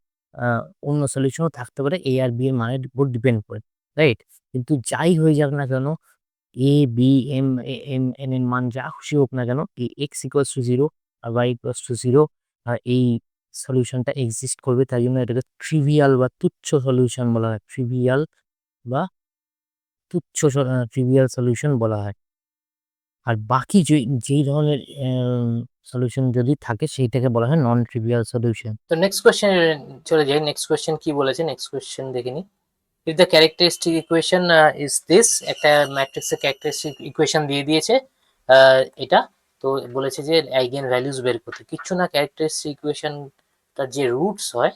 অন্য সলিউশনও থাকতে পারে এ আর বি এর মানের উপর ডিপেন্ড করে, রাইট। কিন্তু যাই হয়ে যাক না কেন, A B M M N এর মান যা খুশি হোক না কেন, এই এক্স ইকুয়ালস টু 0 আর ওয়াই ইকুয়ালস টু 0, আর এই সলিউশনটা এক্সিস্ট করবে, তাই জন্য এটাকে ট্রিভিয়াল বা তুচ্ছ সলিউশন বলা হয়, ট্রিভিয়াল বা তুচ্ছ ট্রিভিয়াল সলিউশন বলা হয়। আর বাকি যেই ধরনের সলিউশন যদি থাকে সেইটাকে বলা হয় নন ট্রিভিয়াল সলিউশন। তো নেক্সট কোয়েশ্চেন চলে যাই। নেক্সট কোয়েশ্চেন কি বলেছে, নেক্সট কোয়েশ্চেন দেখে নিই। If the characteristic equation is this, একটা ম্যাট্রিক্সের ক্যারেক্টারিস্টিক ইকুয়েশন দিয়ে দিয়েছে এটা। তো বলেছে যে আইগেন ভ্যালুজ বের করতে, কিচ্ছু না, ক্যারেক্টারিস্টিক ইকুয়েশনটার যে রুটস হয়,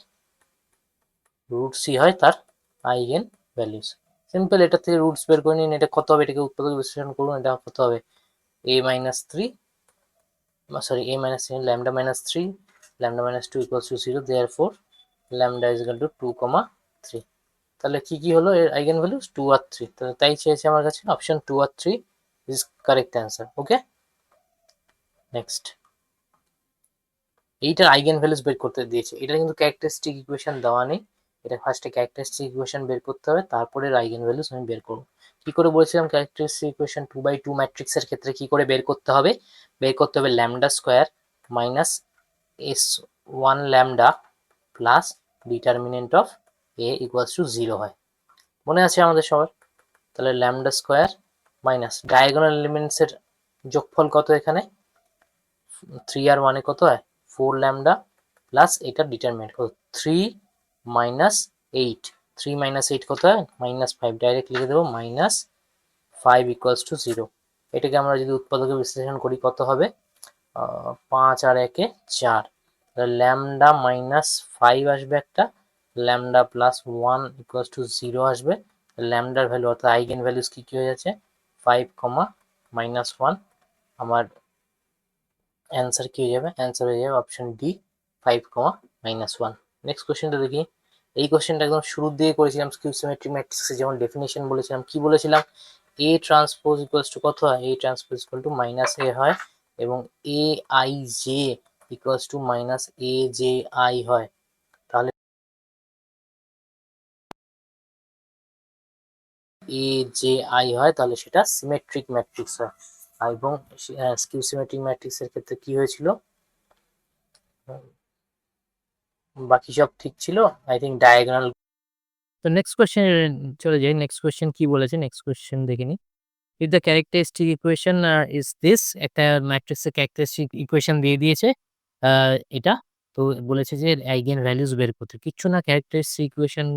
রুট সি হয় তার আইগেন ভ্যালুজ। সিম্পল, এটা থেকে রুটস বের করে নিন। এটা কত হবে, এটাকে উৎপাদক বিশ্লেষণ করুন। এটা কত হবে, a minus 3, sorry, a minus 3 lambda minus 3 lambda minus 2 equals to 0, therefore lambda is equal to 2, 3। তাহলে কি কি হলো এর আইগেন ভ্যালুজ 2 আর 3, তাই চেয়েছে আমার কাছে। অপশন 2 আর 3 is correct answer. Okay, next. এইটার আইগেন ভ্যালুজ বের করতে দিয়েছে, এটা কিন্তু ক্যারেক্টারিস্টিক ইকুয়েশন দেওয়া নেই। এটা ফার্স্টে ক্যারেক্টারিস্টিক ইকুয়েশন বের করতে হবে, তারপরে আইগেন ভ্যালুজ আমি বের করব। কি করে বলছিলাম, ক্যারেক্টারিস্টিক ইকুয়েশন 2/2 ম্যাট্রিক্সের ক্ষেত্রে কি করে বের করতে হবে, বের করতে হবে lambda square minus s1 lambda plus determinant of a equals to 0 হয়। মনে আছে আমাদের সবার? তাহলে ল্যামডা স্কোয়ার মাইনাস ডায়াগোনাল এলিমেন্টসের যোগফল কত এখানে, 3 আর 1 কত হয় 4 ল্যামডা প্লাস এটা ডিটারমিনেন্ট কত 3 মাইনাস 8, 3 মাইনাস 8 কত হয় -5, ডাইরেক্ট লিখে দেবো -5 ইকুয়ালস টু 0। এটাকে আমরা যদি উৎপাদকে বিশ্লেষণ করি কত হবে, 5 আর 1 4, ল্যামডা -5 আসবে একটা, ল্যামডা প্লাস 1 ইকুয়ালস টু 0 আসবে। ল্যামডার ভ্যালু অর্থাৎ আইগেন ভ্যালুস কি কি হয়ে যাচ্ছে 5, -1। আমার অ্যান্সার কি হয়ে যাবে, অ্যান্সার হয়ে যাবে অপশন ডি 5, -1। নেক্সট কোশ্চেনটা দেখি। এই কোশ্চেনটা একদম শুরুর দিকে করেছিলাম স্কিউ সিমেট্রিক ম্যাট্রিক্সে, যেমন ডেফিনেশন বলেছিলাম, কি বলেছিলাম, এ ট্রান্সপোজ ইকুয়ালস টু কত হয়, A transpose equal to minus A হয়, এবং A I J equals to minus A J I হয়। তাহলে এ জে আই হয়, তাহলে সেটা সিমেট্রিক ম্যাট্রিক্স হয়। এবং স্কিউ সিমেট্রিক ম্যাট্রিক্সের ক্ষেত্রে কি হয়েছিল, বাকি সব ঠিক ছিল, আই থিঙ্ক ডায়াগোনাল। তো নেক্সট কোয়েশ্চেন চলে যাই। নেক্সট কোয়েশ্চেন কি বলেছে, নেক্সট কোয়েশ্চেন দেখে নিই। If the characteristic equation is this, একটা ম্যাট্রিক্সের ক্যারেক্টারিস্টিক ইকুয়েশন দিয়ে দিয়েছে এটা। তো বলেছে যে আইগেন ভ্যালুজ বের করতে, কিচ্ছু না, ক্যারেক্টারিস্টিক ইকুয়েশন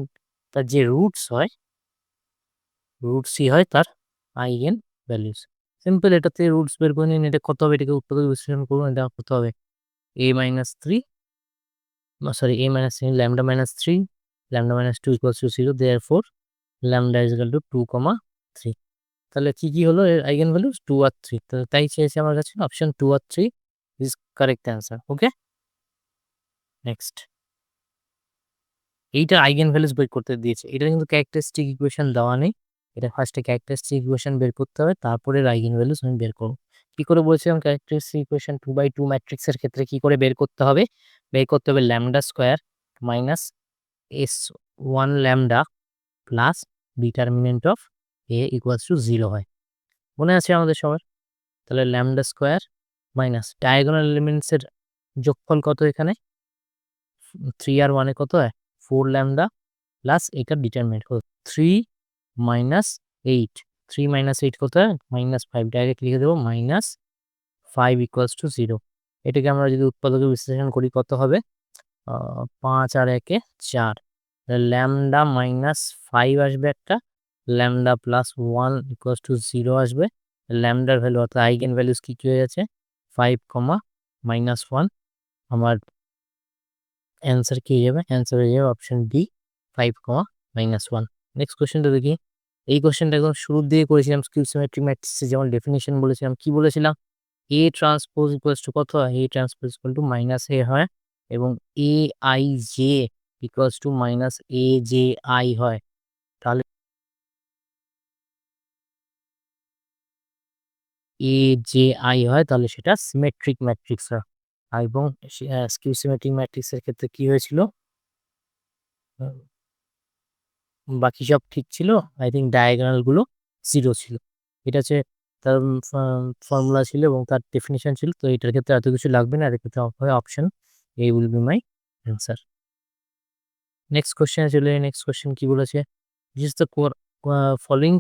তার যে রুটস হয়, রুট সি হয় তার আইগেন ভ্যালুজ। সিম্পল, এটাতে রুটস বের করে নিন। এটা কত হবে, এটাকে উৎপাদক বিশ্লেষণ করুন। এটা কত হবে, a minus 3, sorry, a minus 3 lambda minus 3 lambda minus 2 equals to 0, therefore lambda is equal to 2, 3। তাহলে কি কি হলো এর আইগেন ভ্যালুজ 2 আর 3, তাই চেয়েছে আমার কাছে। অপশন 2 আর 3 is correct answer. Okay, next. এইটা আইগেন ভ্যালুজ বের করতে দিয়েছে, এটা কিন্তু ক্যারেক্টারিস্টিক ইকুয়েশন দেওয়া নেই। এটা ফার্স্টে ক্যারেক্টারিস্টিক ইকুয়েশন বের করতে হবে, তারপরে আইগেন ভ্যালুজ আমি বের করব। কি করে বলছিলাম, ক্যারেক্টারিস্টিক ইকুয়েশন 2/2 ম্যাট্রিক্সের ক্ষেত্রে কি করে বের করতে হবে, বের করতে হবে lambda square minus s1 lambda plus determinant of a equals to 0 হয়। মনে আছে আমাদের সবার? তাহলে ল্যামডা স্কোয়ার মাইনাস ডায়াগোনাল এলিমেন্টসের যোগফল কত এখানে, 3 আর 1 কত হয় 4 ল্যামডা প্লাস এটার ডিটারমিনেন্ট কত 3 মাইনাস 8, 3 মাইনাস 8 কত হয় -5, ডাইরেক্ট লিখে দেবো -5 ইকুয়ালস টু 0। এটাকে আমরা যদি উৎপাদকে বিশ্লেষণ করি কত হবে, 5 আর 1 4, ল্যামডা -5 আসবে একটা, ল্যামডা প্লাস 1 ইকুয়ালস টু 0 আসবে। ল্যামডার ভ্যালু অর্থাৎ আইগেন ভ্যালুস কি কি হয়ে যাচ্ছে 5, -1। আমার অ্যান্সার কি হয়ে যাবে, অ্যান্সার হয়ে যাবে অপশন ডি 5, -1। নেক্সট কোশ্চেনটা দেখি। এই কোশ্চেনটা একদম শুরুর দিকে করেছিলাম স্কিউ সিমেট্রিক ম্যাট্রিক্সে, যেমন ডেফিনেশন বলেছিলাম, কি বলেছিলাম, এ ট্রান্সপোজ ইকুয়ালস টু কত হয়, A transpose equal to minus A হয়, এবং A I J equals to minus A J I হয়। তাহলে এ জে আই হয়, তাহলে সেটা সিমেট্রিক ম্যাট্রিক্স হয়। এবং স্কিউ সিমেট্রিক ম্যাট্রিক্সের ক্ষেত্রে কি হয়েছিল, বাকি সব ঠিক ছিল, আই থিঙ্ক ডায়াগোনাল গুলো 0 ছিল। এটা হচ্ছে তার ফর্মুলা ছিল এবং তার ডেফিনিশন ছিল। তো এটার ক্ষেত্রে এত কিছু লাগবে না, এর ক্ষেত্রে হয় option A will be my answer. Next কোশ্চেনে চলে, নেক্সট কোশ্চেন কি বলেছে, this is the following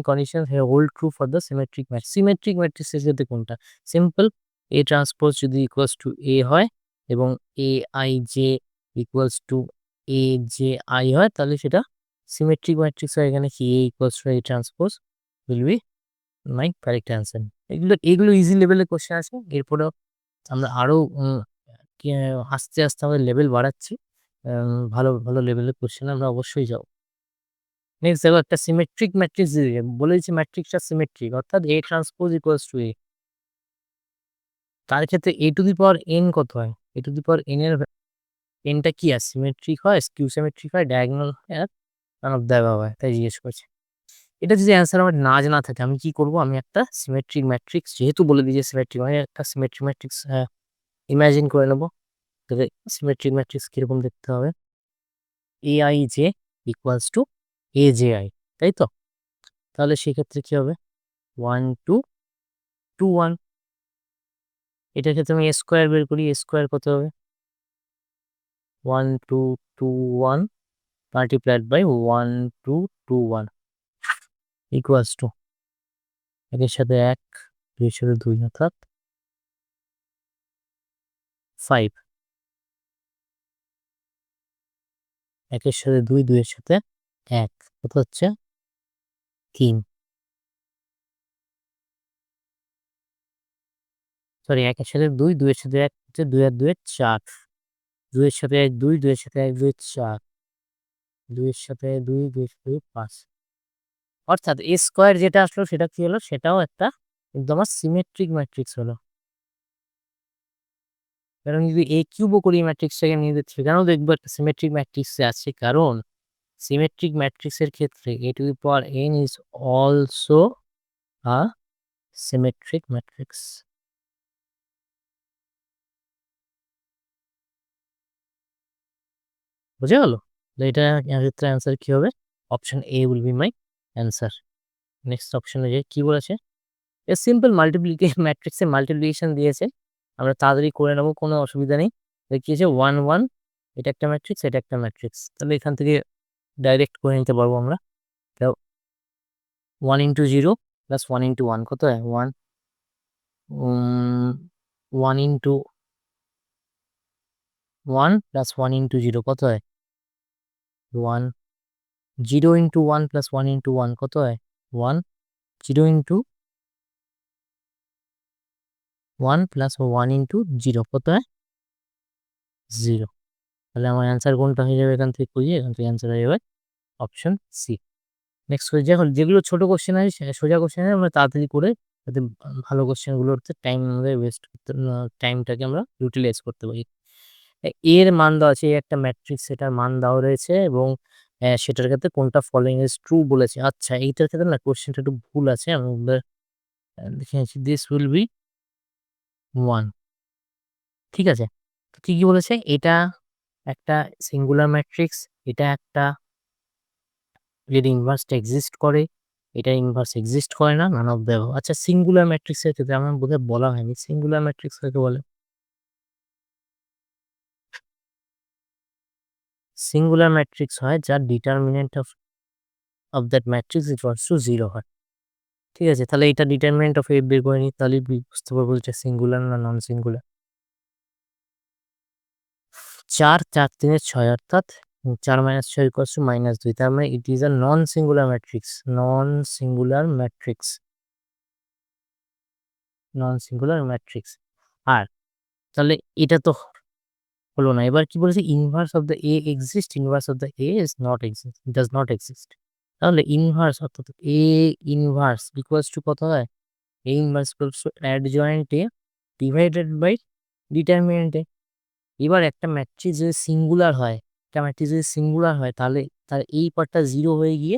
conditions here hold true for the symmetric matrix. Symmetric matrix এর ক্ষেত্রে কোনটা? সিম্পল, A ট্রান্সপোজ যদি ইকুয়ালস টু A হয় এবং AIJ ইকুয়ালস টু AJI হয় তাহলে সেটা সিমেট্রিক ম্যাট্রিক্স হয়। এখানে কি A equals two A transpose will be my correct answer. এগুলো ইজি লেভেলের কোশ্চেন আছে। এরপরেও আমরা আরও আস্তে আস্তে আমাদের লেভেল বাড়াচ্ছি। ভালো ভালো লেভেলের কোশ্চেন আমরা অবশ্যই যাবো। নেক্সট দেখো একটা সিমেট্রিক ম্যাট্রিক্স বলে দিচ্ছি, ম্যাট্রিক্সটা সিমেট্রিক অর্থাৎ A transpose equals to A। তার ক্ষেত্রে A to the power n কত হয়? A to the power n এর nটা কি আর সিমেট্রিক হয়, স্কিউ সিমেট্রিক হয়, ডায়াগোনাল হয়, আর নান অফ দ্য অ্যাবাভ হয়, তাই জিজ্ঞেস করছে। এটা যদি অ্যান্সার আমার না জানা থাকে আমি কি করব? আমি একটা সিমেট্রিক ম্যাট্রিক্স যেহেতু বলে দিয়েছে সিমেট্রিক, মানে একটা সিমেট্রিক ম্যাট্রিক্স ইমাজিন করে নেব। তবে সিমেট্রিক ম্যাট্রিক্স কিরকম দেখতে হবে? AIJ ইকুয়ালস টু AJI, তাই তো? তাহলে সেক্ষেত্রে কি হবে? 1 2 2 1। এটার ক্ষেত্রে আমি স্কোয়ার বের করি, স্কোয়ার কত হবে? 1 2 2 1 মাল্টিপ্লাইড বাই 1 2 2 1 ইকুয়ালস টু একের সাথে 1 দুইয়ের সাথে 2 অর্থাৎ 5। একের সাথে 2 দুইয়ের সাথে 1 কত হচ্ছে? 3। সরি, একের সাথে 2 দুইয়ের সাথে 1 হচ্ছে 2 আর 2 এর 4, 2 এর সাথে 1 2, 2 এর সাথে 1 2 4, 2 এর সাথে 2 2 এর সাথে 5। অর্থাৎ এ স্কোয়ার যেটা আসলো সেটা কি হলো? সেটাও একটা কিন্তু আমার সিমেট্রিক ম্যাট্রিক্স হলো। কারণ যদি এ কিউবও করি ম্যাট্রিক্সটাকে নিয়ে সেখানেও দেখবো একটা সিমেট্রিক ম্যাট্রিক্সে আছে, কারণ সিমেট্রিক ম্যাট্রিক্সের ক্ষেত্রে a to the power n is also a symmetric matrix. বুঝে গেল? তো এটা ক্ষেত্রে অ্যান্সার কি হবে? Option A will be my answer. Next অপশনে যে কি বলেছে? এ সিম্পল মাল্টিপ্লিকেশন ম্যাট্রিক্সে মাল্টিপ্লিকেশন দিয়েছে, আমরা তাড়াতাড়ি করে নেবো, কোনো অসুবিধা নেই। কি আছে? 1 1, এটা একটা ম্যাট্রিক্স, এটা একটা ম্যাট্রিক্স, তাহলে এখান থেকে ডাইরেক্ট করে নিতে পারবো আমরা। 1 ইন্টু 0 প্লাস 1 ইন্টু 1 কত হয়? 1 1 ইন্টু 1 প্লাস 1 ইন্টু 0 কত হয়? 1 0 ইন্টু 1 প্লাস 1 ইন্টু 1 কত হয়? 1 0 ইন্টু 1 প্লাস 1 ইন্টু 0 কত হয়? 0। তাহলে আমার অ্যান্সার কোনটা হয়ে যাবে? এখান থেকে খুঁজে এখান থেকে অ্যান্সার হয়ে যাবে অপশন সি। নেক্সট যখন যেগুলো ছোট কোশ্চেন আছে সোজা কোশ্চেন আছে আমরা তাড়াতাড়ি করে যাতে ভালো কোশ্চেনগুলোতে টাইম আমাদের ওয়েস্ট করতে, টাইমটাকে আমরা ইউটিলাইজ করতে পারি। এর মান দেওয়া আছে, একটা ম্যাট্রিক্স সেটার মান দেওয়া রয়েছে এবং সেটার ক্ষেত্রে কোনটা ফলোইং ইজ ট্রু বলেছে। আচ্ছা, এইটার ক্ষেত্রে না কোশ্চেনটা একটু ভুল আছে, আমি দেখে নিচ্ছি। দিস উইল বি 1, ঠিক আছে? তো ঠিকই বলেছে, এটা একটা সিঙ্গুলার ম্যাট্রিক্স, এটা একটা এর ইনভার্সটা এক্সিস্ট করে, এটা ইনভার্স এক্সিস্ট করে না, নান অফ দ্য অ্যাবাভ। আচ্ছা, সিঙ্গুলার ম্যাট্রিক্সের ক্ষেত্রে আমার বোধহয় বলা হয়নি, সিঙ্গুলার ম্যাট্রিক্স কাকে বলে? সিঙ্গুলার ম্যাট্রিক্স হয় যার determinant of that matrix equals to 0 হয়। ঠিক আছে, তাহলে এটা ডিটারমিনেন্ট অফ এ বের করে নিই, তাহলে বুঝতে পারবো এটা সিঙ্গুলার না নন সিঙ্গুলার। 4 4 3 6 অর্থাৎ 4 - 6 ইকুয়ালস টু -2, তার মানে it is a non singular matrix, non singular matrix, non singular matrix. আর তাহলে এটা তো হলো না। এবার কি বলেছে? Inverse of the A exist, inverse of the A is not exist, does not exist. তাহলে ইনভার্স অর্থাৎ এ ইনভার্স ইকুয়ালস টু কত হয়? A inverse equals to adjoint A divided by determinant A. এবার একটা ম্যাট্রিক্স যদি singular হয়, একটা matrix যদি সিঙ্গুলার হয় তাহলে তার এই পার্টটা 0 হয়ে গিয়ে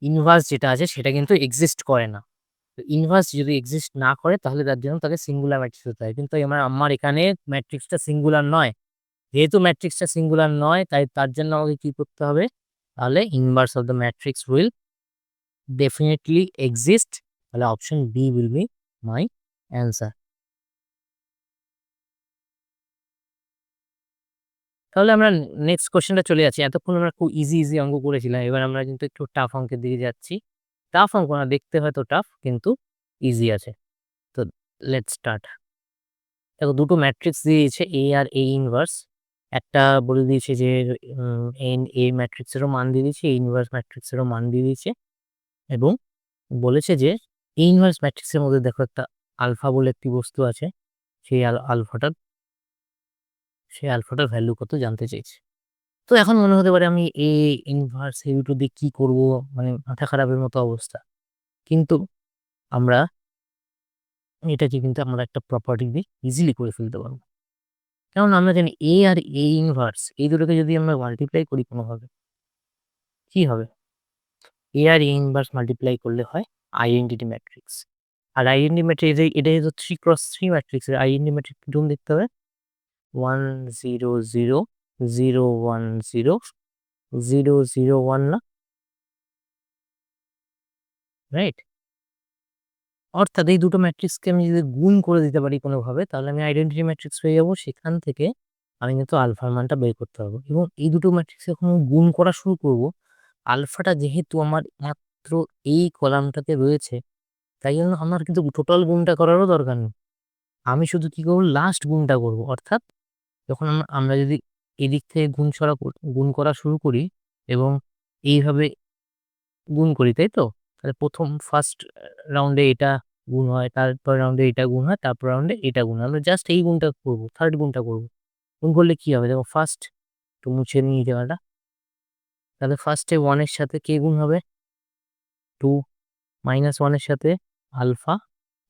ইনভার্স যেটা আছে সেটা কিন্তু এক্সিস্ট করে না। তো ইনভার্স যদি এক্সিস্ট না করে তাহলে তার জন্য তাকে সিঙ্গুলার ম্যাট্রিক্স হতে হয়, কিন্তু আমার এখানে ম্যাট্রিক্সটা সিঙ্গুলার নয়। যেহেতু ম্যাট্রিক্সটা সিঙ্গুলার নয় তাই তার জন্য আমাকে কি করতে হবে? তাহলে inverse of the matrix will definitely exist. তাহলে option B will be my answer. তাহলে আমরা নেক্সট কোশ্চেনটা চলে যাচ্ছি। এতক্ষণ আমরা খুব ইজি অঙ্ক করেছিলাম। এবার আমরা কিন্তু একটু টাফ অঙ্কের দিকে যাচ্ছি। টাফ অঙ্ক না, দেখতে হয়তো টাফ কিন্তু ইজি আছে। তো লেটস স্টার্ট। দেখো, দুটো ম্যাট্রিক্স দিয়েছে A আর A ইনভার্স। একটা বলে দিয়েছে যে A ম্যাট্রিক্সেরও মান দিয়ে দিয়েছে, A ইনভার্স ম্যাট্রিক্সেরও মান দিয়ে দিয়েছে, এবং বলেছে যে A ইনভার্স ম্যাট্রিক্সের মধ্যে দেখো একটা আলফা বলে একটি বস্তু আছে, সেই আলফাটার ভ্যালু কত জানতে চাইছে। তো এখন মনে হতে পারে আমি A ইনভার্স এই দুটো দিয়ে কি করব, মানে মাথা খারাপের মতো অবস্থা। কিন্তু আমরা এটাকে কিন্তু আমরা একটা প্রপার্টি দিয়ে ইজিলি করে ফেলতে পারবো। কারণ আমরা জানি A আর A ইনভার্স এই দুটোকে যদি আমরা মাল্টিপ্লাই করি কোনোভাবে, কি হবে? A আর A ইনভার্স মাল্টিপ্লাই করলে হয় আইডেন্টিটি ম্যাট্রিক্স। আর আইডেন্টিটি ম্যাট্রিক্স এটা তো 3x3 ম্যাট্রিক্স। এর আইডেন্টিটি ম্যাট্রিক্স কিরকম দেখতে হবে? 1 0 0 0 1 0 0 0 1 না? রাইট? অর্থাৎ এই দুটো ম্যাট্রিক্সকে আমি যদি গুণ করে দিতে পারি কোনোভাবে, তাহলে আমি আইডেন্টিটি ম্যাট্রিক্স পেয়ে যাবো। সেখান থেকে আমি কিন্তু আলফার মানটা বের করতে পারবো, এবং এই দুটো ম্যাট্রিক্স যখন আমি গুণ করা শুরু করব, আলফাটা যেহেতু আমার মাত্র এই কলামটাতে রয়েছে, তাই জন্য আমার কিন্তু টোটাল গুণটা করারও দরকার নেই। আমি শুধু কি করবো, লাস্ট গুণটা করব। অর্থাৎ যখন আমরা যদি এদিক থেকে গুণ করা শুরু করি এবং এইভাবে গুণ করি, তাই তো? তাহলে ফার্স্ট রাউন্ডে এটা গুণ হয়, তারপর রাউন্ডে এটা গুণ হয়, তারপর রাউন্ডে এটা গুণ হয়। আমরা জাস্ট এই গুণটা করব, থার্ড গুণটা করব। গুণ করলে কি হবে? দেখো, ফার্স্ট একটু মুছে নিই জায়গাটা। তাহলে ফার্স্টে 1 এর সাথে কে গুণ হবে? 2, -1 এর সাথে আলফা,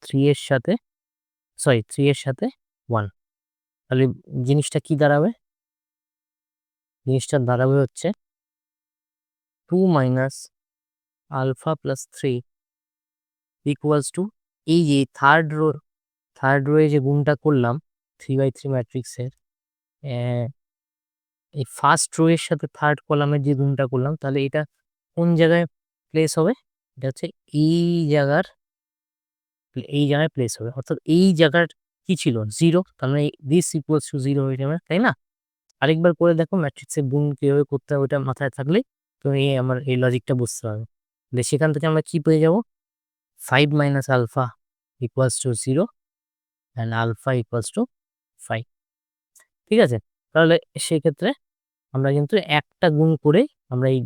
3 এর সাথে 3 এর সাথে 1। তাহলে জিনিসটা কি দাঁড়াবে? জিনিসটা দাঁড়াবে হচ্ছে 2 minus alpha plus 3 equals to, এই যে থার্ড রো যে গুণটা করলাম 3x3 ম্যাট্রিক্সের, এই ফার্স্ট রো এর সাথে থার্ড কলামের যে গুণটা করলাম, তাহলে এটা কোন জায়গায় প্লেস হবে? এটা হচ্ছে এই জায়গার এই জায়গায় প্লেস হবে। অর্থাৎ এই জায়গার কি ছিল? 0। তার মানে দিস ইকুয়ালস টু 0 হয়ে যাবে, তাই না? আরেকবার করে দেখো, ম্যাট্রিক্সের গুণ কিভাবে করতে হবে ওটা মাথায় থাকলে তুমি আমার এই লজিকটা বুঝতে পারবে। সেখান থেকে আমরা কি পেয়ে যাব? 5 minus alpha equals to 0 and alpha equals to 5। ঠিক আছে? তাহলে সেক্ষেত্রে আমরা কিন্তু একটা গুণ করে আমরা এই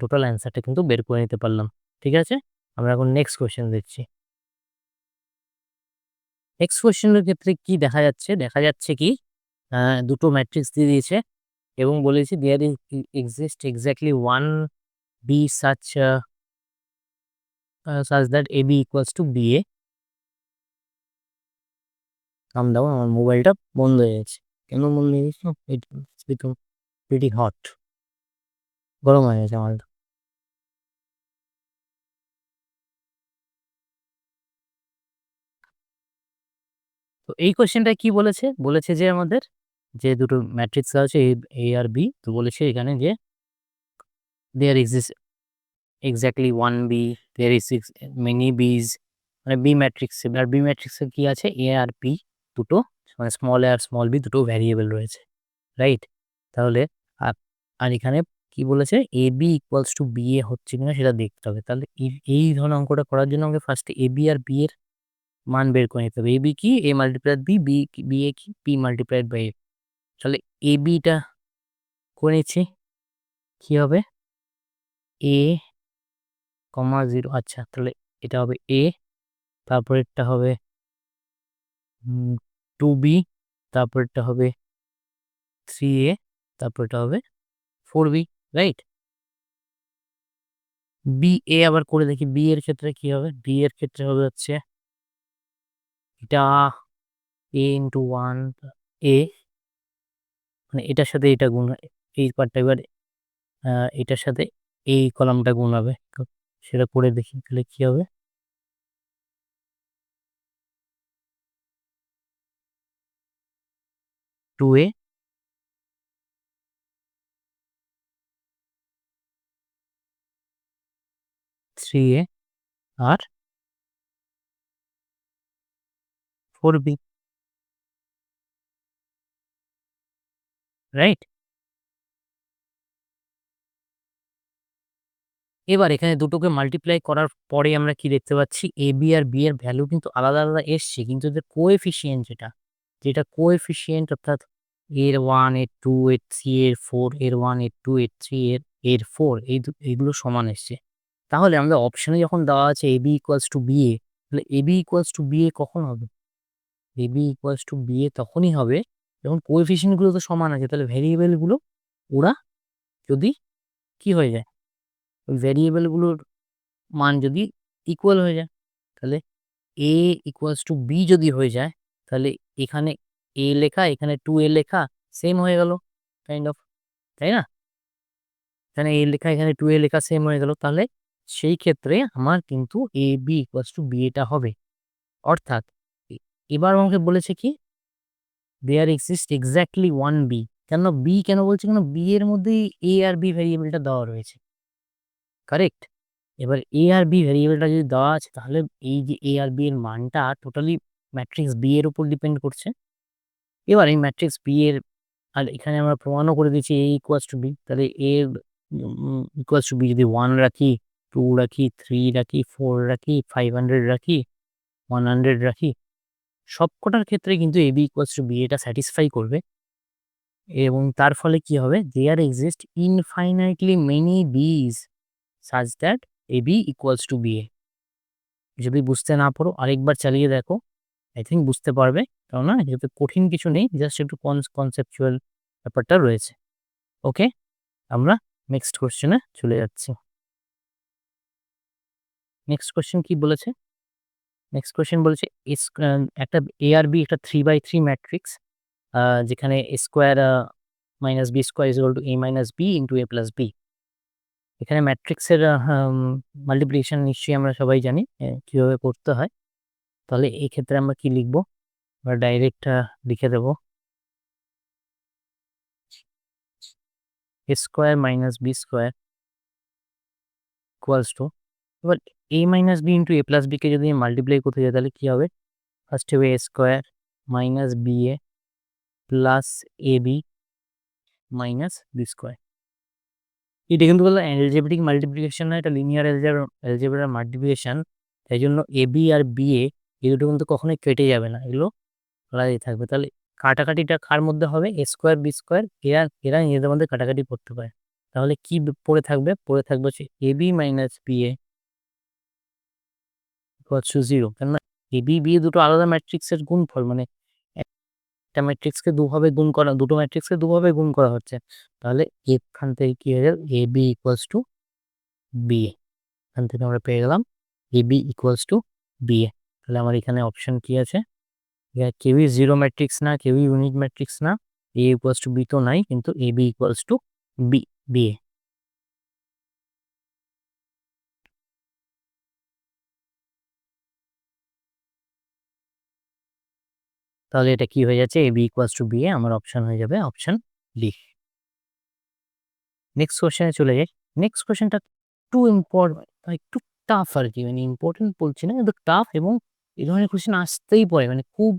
টোটাল অ্যান্সারটা কিন্তু বের করে নিতে পারলাম। ঠিক আছে? আমরা এখন নেক্সট কোয়েশ্চেন দেখছি। নেক্সট কোয়েশ্চেনের ক্ষেত্রে কি দেখা যাচ্ছে? দেখা যাচ্ছে কি, দুটো ম্যাট্রিক্স দিয়ে দিয়েছে এবং বলেছে there exist exactly 1 B such that AB equals to BA। Come down, আমার মোবাইলটা বন্ধ হয়ে গেছে। কেন বন্ধ হয়ে গেছে? It's become pretty hot, গরম হয়ে গেছে আমার। তো এই কোয়েশ্চেনটা কি বলেছে? বলেছে যে আমাদের যে দুটো ম্যাট্রিক্স আছে A আর B, তো বলেছে এখানে যে there exist exactly 1 B, there is many Bs, মানে বি ম্যাট্রিক্স। আর বি ম্যাট্রিক্সে কি আছে? A আর B দুটো, মানে স্মল a আর স্মল b দুটো ভ্যারিয়েবল রয়েছে, রাইট? তাহলে আর আর এখানে কি বলেছে? AB ইকুয়ালস টু BA হচ্ছে কিনা সেটা দেখতে হবে। তাহলে এই ধরনের অঙ্কটা করার জন্য আমাকে ফার্স্টে AB আর B এর মান বের করে নিতে হবে। AB কি? A মাল্টিপ্লাইড B, BA কি? P multiplied by A। তাহলে AB টা করে নিচ্ছি। কি হবে? A, 0। আচ্ছা, তাহলে এটা হবে A, তারপরেরটা হবে 2B, তারপরেরটা হবে 3A, তারপরেরটা হবে 4B, রাইট? BA আবার করে দেখি, B এর ক্ষেত্রে কি হবে? B এর ক্ষেত্রে হবে হচ্ছে এটা A ইন্টু 1 A, মানে এটার সাথে এটা গুণ হয়, এই পার্টটা এবার এটার সাথে এই কলামটা গুণ হবে। তো সেটা করে দেখি তাহলে কি হবে? 2A, 3A আর 4B, রাইট? এবার এখানে দুটোকে মাল্টিপ্লাই করার পরে আমরা কি দেখতে পাচ্ছি, এ বি আর বি এর ভ্যালু কিন্তু আলাদা আলাদা এসছে, কিন্তু এদের কোএফিসিয়েন্ট যেটা কোএফিসিয়েন্ট অর্থাৎ এর 1 এর 2 এর 3 এর 4 এর 1 এর 2 এর 3 এর 4 এইগুলো সমান এসছে। তাহলে আমাদের অপশনে যখন দেওয়া আছে এ B equals to B A, তাহলে এ বি ইকুয়ালস টু বি এ কখন হবে? এ বি ইকুয়ালস টু বি এ তখনই হবে যখন কোএফিসিয়েন্ট গুলো তো সমান আছে, তাহলে ভেরিয়েবল গুলো ওরা যদি কি হয়ে যায়, ওই ভেরিয়েবল গুলোর মান যদি ইকুয়াল হয়ে যায়, তাহলে এ ইকুয়ালস টু বি যদি হয়ে যায়, তাহলে এখানে এ লেখা এখানে 2a লেখা সেম হয়ে গেল কাইন্ড অফ, তাই না? এখানে এ লেখা এখানে 2a লেখা সেম হয়ে গেল, তাহলে সেই ক্ষেত্রে আমার কিন্তু A B equals to B এটা হবে। অর্থাৎ এবার আমাকে বলেছে কি, there exist exactly one B. কেন বলছে, কেন বি এর মধ্যেই এ আর বি ভেরিয়েবলটা দেওয়া রয়েছে, কারেক্ট? এবার এ আর বি ভেরিয়েবলটা যদি দেওয়া আছে, তাহলে এই যে এ আর বি এর মানটা টোটালি ম্যাট্রিক্স বি এর উপর ডিপেন্ড করছে। এবার এই ম্যাট্রিক্স বি এর, আর এখানে আমরা প্রমাণও করে দিচ্ছি এ ইকুয়ালস টু বি, তাহলে এ ইকুয়ালস টু বি যদি 1 রাখি, 2 রাখি, 3 রাখি, 4 রাখি, 500 রাখি, 100 রাখি, সবকটার ক্ষেত্রে কিন্তু A B equals to B এটা স্যাটিসফাই করবে। এবং তার ফলে কি হবে, there exist infinitely many B's such that A B equals to B A. যদি বুঝতে না পারো আরেকবার চালিয়ে দেখো, আই থিঙ্ক বুঝতে পারবে, কেননা এটাতে কঠিন কিছু নেই, জাস্ট একটু কনসেপচুয়াল ব্যাপারটা রয়েছে। ওকে, আমরা নেক্সট কোশ্চেনে চলে যাচ্ছি। নেক্সট কোশ্চেন কি বলেছে? নেক্সট কোশ্চেন বলেছে একটা এ আর বি একটা 3/3 ম্যাট্রিক্স, যেখানে A square minus B square is equal to A minus B into A plus B. এখানে ম্যাট্রিক্সের মাল্টিপ্লিকেশন নিশ্চয়ই আমরা সবাই জানি কিভাবে করতে হয়। তাহলে এই ক্ষেত্রে আমরা কি লিখবো? আমরা ডাইরেক্ট লিখে দেবো A square minus B square equals to, এবার A minus B into A plus বিকে যদি মাল্টিপ্লাই করতে যাই, তাহলে কি হবে? ফার্স্ট হবে A square minus B A plus A B minus B square. এটা কিন্তু বললো অ্যালজেব্রিক মাল্টিপ্লিকেশন না, এটা লিনিয়ার অ্যালজেব্রার মাল্টিপ্লিকেশন। তাই জন্য A B R B A এই দুটো কিন্তু কখনোই কেটে যাবে না, এগুলো আলাদাই থাকবে। তাহলে কাটাকাটিটা কার মধ্যে হবে? এ স্কোয়ার বি স্কোয়ার, এরা নিজেদের মধ্যে কাটাকাটি করতে পারে। তাহলে কি পড়ে থাকবে? পড়ে থাকবে হচ্ছে A B minus B A equals to 0। কেননা এ বি বি দুটো আলাদা ম্যাট্রিক্সের গুণফল, মানে একটা ম্যাট্রিক্সকে দুভাবে গুণ করা, দুটো ম্যাট্রিক্সকে দুভাবে গুণ করা হচ্ছে। তাহলে এখান থেকে কি হয়ে যাবে? এ বি ইকুয়ালস টু বি এ। এখান থেকে আমরা পেয়ে গেলাম এ B equals to B A. তাহলে আমার এখানে অপশন কি আছে? কেউই জিরো ম্যাট্রিক্স না, কেউই ইউনিট ম্যাট্রিক্স না, এ ইকুয়ালস টু বি তো নাই, কিন্তু A B equals to B B A. তাহলে এটা কি হয়ে যাচ্ছে? A B equals to B A, আমার অপশন হয়ে যাবে অপশন ডি। নেক্সট কোশ্চেনে চলে যাই। নেক্সট কোশ্চেনটা একটু ইম্পর্টেন্ট, একটু টাফ আর কি, মানে ইম্পর্টেন্ট বলছি না, কিন্তু টাফ, এবং এই ধরনের কোশ্চেন আসতেই পারে, মানে খুব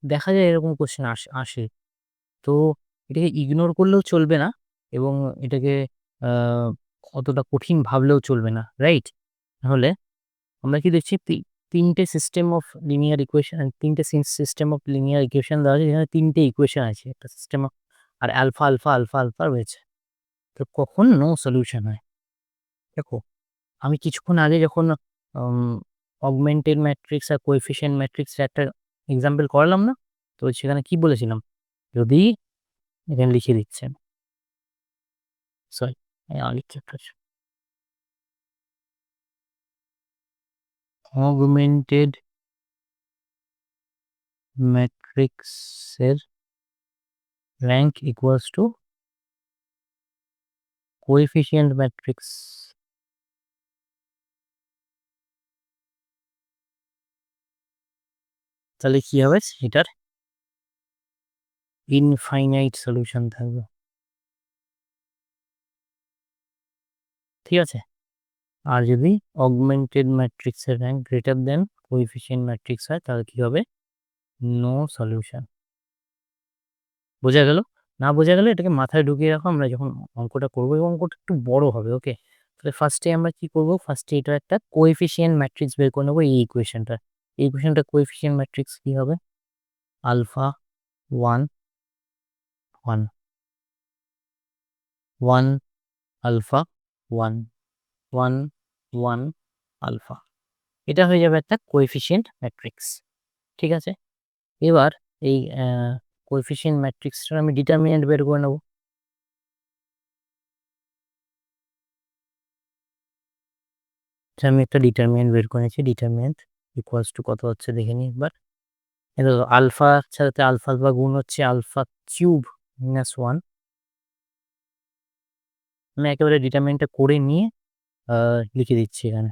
দেখা যায় এরকম কোশ্চেন আসে। তো এটাকে ইগনোর করলেও চলবে না, এবং এটাকে আহ, অতটা কঠিন ভাবলেও চলবে না, রাইট? তাহলে আমরা কি দেখছি, তিনটে সিস্টেম অফ লিনিয়ার ইকুয়েশন, তিনটে সিস্টেম অফ লিনিয়ার ইকুয়েশন দেওয়া আছে, যেখানে তিনটে ইকুয়েশন আছে, একটা সিস্টেম আর আলফা আলফা আলফা আলফা রয়েছে। তো কখন নো সলিউশন হয়? দেখো, আমি কিছুক্ষণ আগে যখন অগমেন্টেড ম্যাট্রিক্স আর কোএফিসিয়েন্ট ম্যাট্রিক্স একটা এক্সাম্পল করলাম না, তো সেখানে কি বলেছিলাম? যদি এখানে লিখে দিচ্ছেন, সরি লিখতে অগমেন্টেড ম্যাট্রিক্সের rank equals to coefficient matrix, তাহলে কি হবে? এটার ইনফাইনাইট সলিউশন থাকবে, ঠিক আছে? আর যদি অগমেন্টেড ম্যাট্রিক্সের rank greater than coefficient matrix হয়, তাহলে কি হবে? No solution. বোঝা গেল? না বোঝা গেলে এটাকে মাথায় ঢুকিয়ে রাখো, আমরা যখন অঙ্কটা করবো, এবং অঙ্কটা একটু বড় হবে, ওকে? তাহলে ফার্স্টে আমরা কি করব, ফার্স্টে এটা একটা কোএফিসিয়েন্ট ম্যাট্রিক্স বের করে নেবো এই ইকুয়েশনটা। এই ইকুয়েশনটা কোএফিসিয়েন্ট ম্যাট্রিক্স কি হবে, আলফা 1 1 1 আলফা 1 1 1 আলফা, এটা হয়ে যাবে একটা কোএফিসিয়েন্ট ম্যাট্রিক্স। ঠিক আছে, এবার এই কোএফিসিয়েন্ট ম্যাট্রিক্সটার আমি ডিটারমিনেন্ট বের করে নেব। আমি একটা ডিটারমিনেন্ট বের করে নিয়েছি, ডিটারমিনেন্ট ইকুয়ালস টু কত হচ্ছে দেখে নিই একবার। এটা আলফার সাথে আলফা আলফা গুণ হচ্ছে আলফা কিউব মাইনাস 1। আমি একেবারে ডিটারমিনেন্টটা করে নিয়ে লিখে দিচ্ছি এখানে।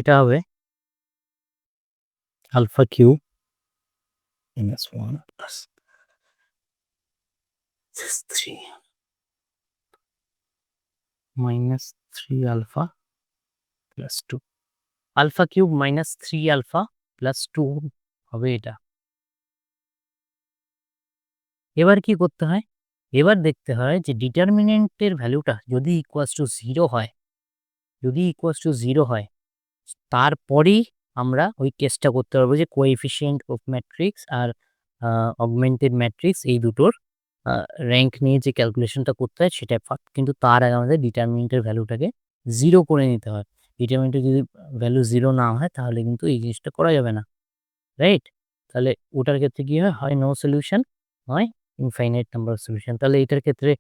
এটা হবে alpha cube minus 1 plus 3 minus 3 alpha plus 2, alpha cube minus 3 alpha plus 2 হবে এটা। এবার কি করতে হয়, এবার দেখতে হয় যে ডিটারমিনেন্টের ভ্যালুটা যদি ইকুয়ালস টু 0 হয়, যদি ইকুয়ালস টু 0 হয় তারপরেই আমরা ওই কেসটা করতে পারবো যে কোএফিসিয়েন্ট অফ ম্যাট্রিক্স আর অগমেন্টেড ম্যাট্রিক্স এই দুটোর র্যাঙ্ক নিয়ে যে ক্যালকুলেশনটা করতে হয় সেটা কিন্তু তার আগে আমাদের ডিটারমিনেন্টের ভ্যালুটাকে 0 করে নিতে হয়। ডিটারমিনেন্টের যদি ভ্যালু 0 না হয় তাহলে কিন্তু এই জিনিসটা করা যাবে না, রাইট? তাহলে ওটার ক্ষেত্রে কি হয়, হয় নো সলিউশন, হয় ইনফাইনাইট নাম্বার অফ সলিউশন। তাহলে এটার ক্ষেত্রে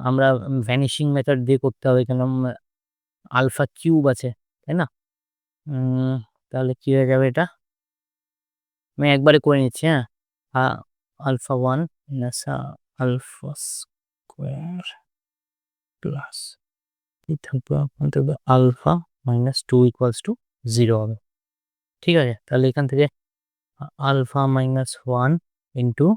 আমরা ভ্যানিশিং মেথড দিয়ে করতে হবে, কেন আলফা কিউব আছে, তাই না? তাহলে কি হয়ে যাবে এটা, আমি একবারে করে নিচ্ছি। হ্যাঁ, alpha 1 minus alpha square plus এই থাকবে আপনাদের আলফা মাইনাস 2 ইকুয়ালস টু 0 হবে। ঠিক আছে, তাহলে এখান থেকে alpha minus 1 into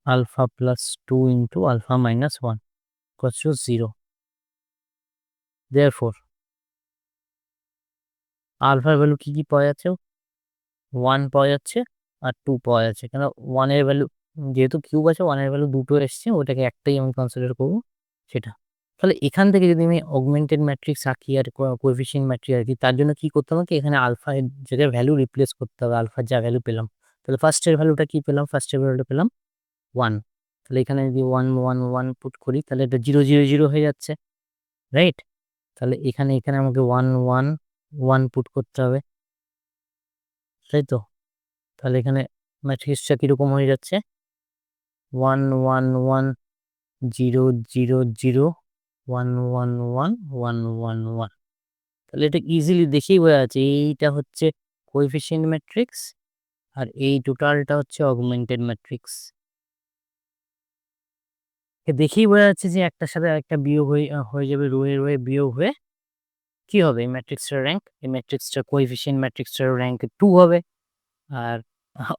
alpha plus 2 into alpha minus 1 equals to 0। Therefore আলফার ভ্যালু কি কি পাওয়া যাচ্ছে, 1 পাওয়া যাচ্ছে আর 2 পাওয়া যাচ্ছে, কেন 1 এর ভ্যালু যেহেতু কিউব আছে 1 এর ভ্যালু দুটো এসছে, ওটাকে একটাই আমি কনসিডার করব সেটা। তাহলে এখান থেকে যদি আমি অগমেন্টেড ম্যাট্রিক্স আঁকি আর কোএফিসিয়েন্ট ম্যাট্রিক্স আঁকি, তার জন্য কি করতে হবে, এখানে আলফা এর জায়গায় ভ্যালু রিপ্লেস করতে হবে, আলফার যা ভ্যালু পেলাম। তাহলে ফার্স্টের ভ্যালুটা কি পেলাম, ফার্স্টের ভ্যালুটা পেলাম 1। তাহলে এখানে যদি 1 1 1 পুট করি তাহলে এটা 0 0 0 হয়ে যাচ্ছে, রাইট? তাহলে এখানে আমাকে 1 1 1 পুট করতে হবে, তাই তো? তাহলে এখানে ম্যাট্রিক্সটা কিরকম হয়ে যাচ্ছে, 1 1 1 0 0 0 1 1 1 1 1 1। তাহলে এটা ইজিলি দেখেই বোঝা যাচ্ছে এইটা হচ্ছে কোএফিসিয়েন্ট ম্যাট্রিক্স আর এই টোটালটা হচ্ছে অগমেন্টেড ম্যাট্রিক্স। দেখেই বোঝা যাচ্ছে যে একটার সাথে আরেকটা বিয়োগ হয়ে যাবে, রো এর রোয়ে বিয়োগ হয়ে কি হবে, এই ম্যাট্রিক্সটার র্যাঙ্ক, এই ম্যাট্রিক্সটার কোএফিসিয়েন্ট ম্যাট্রিক্সটার র্যাঙ্ক 2 হবে আর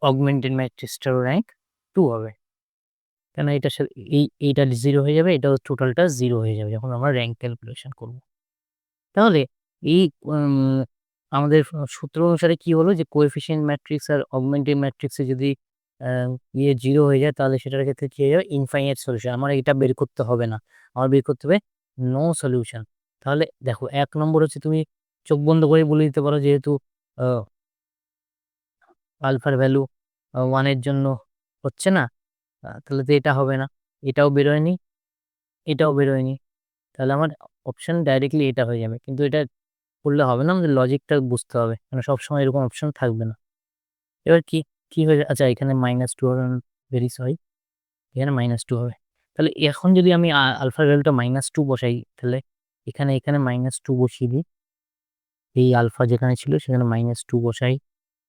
অগমেন্টেড ম্যাট্রিক্সটার র্যাঙ্ক 2 হবে। কেন এটার সাথে এইটা 0 হয়ে যাবে, এটাও টোটালটা 0 হয়ে যাবে যখন আমরা র্যাঙ্ক ক্যালকুলেশন করব। তাহলে এই আমাদের সূত্র অনুসারে কি হলো যে কোএফিসিয়েন্ট ম্যাট্রিক্স আর অগমেন্টেড ম্যাট্রিক্সে যদি 0 হয়ে যায় তাহলে সেটার ক্ষেত্রে কি হয়ে যাবে, ইনফাইনাইট সলিউশন। আমার এটা বের করতে হবে না, আমার বের করতে হবে নো সলিউশন। তাহলে দেখো 1 নম্বর হচ্ছে তুমি চোখ বন্ধ করে বলে দিতে পারো যেহেতু আলফার ভ্যালু 1 এর জন্য হচ্ছে না, তাহলে তো এটা হবে না, এটাও বেরোয়নি, এটাও বেরোয়নি। তাহলে আমার অপশন ডাইরেক্টলি এটা হয়ে যাবে, কিন্তু এটা করলে হবে না, আমাদের লজিকটা বুঝতে হবে, কারণ সবসময় এরকম অপশন থাকবে না। এবার কি হয়ে আচ্ছা এখানে -2 হবে, ভেরি সরি, এখানে -2 হবে। তাহলে এখন যদি আমি আলফার ভ্যালুটা -2 বসাই, তাহলে এখানে -2 বসিয়ে দিই, এই আলফা যেখানে ছিল সেখানে -2 বসাই,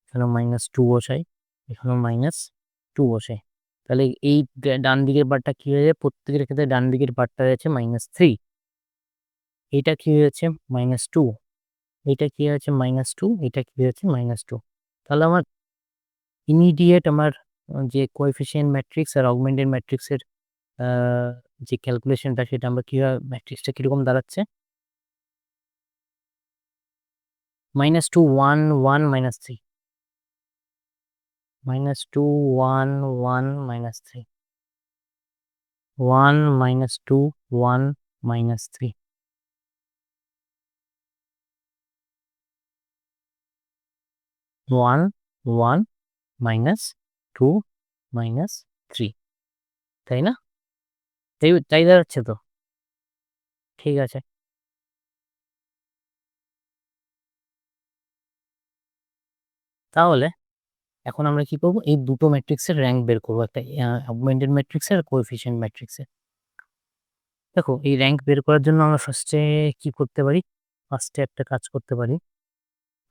এখানেও -2 বসাই, এখানেও -2 বসাই। তাহলে এই ডান দিকের পার্টটা কি হয়ে যায়, প্রত্যেকের ক্ষেত্রে ডান দিকের পার্টটা হচ্ছে -3, এইটা কি হয়েছে -2, এইটা কি হয়েছে -2, এটা কি হয়েছে -2। তাহলে আমার ইমিডিয়েট আমার যে কোএফিসিয়েন্ট ম্যাট্রিক্স আর অগমেন্টেড ম্যাট্রিক্সের যে ক্যালকুলেশনটা সেটা আমরা কিভাবে, ম্যাট্রিক্সটা কিরকম দাঁড়াচ্ছে, -2 1 1 -3। -2 1 1 -3 1 -2 1 -3 1 1 -2 -3, তাই না? তাই দাঁড়াচ্ছে তো? ঠিক আছে। তাহলে এখন আমরা কি করব? এই দুটো ম্যাট্রিক্সের র‍্যাঙ্ক বের করব। একটা অগমেন্টেড ম্যাট্রিক্সের আর কোএফিসিয়েন্ট ম্যাট্রিক্সের। দেখো এই র‍্যাঙ্ক বের করার জন্য আমরা ফার্স্টে কি করতে পারি? ফার্স্টে একটা কাজ করতে পারি।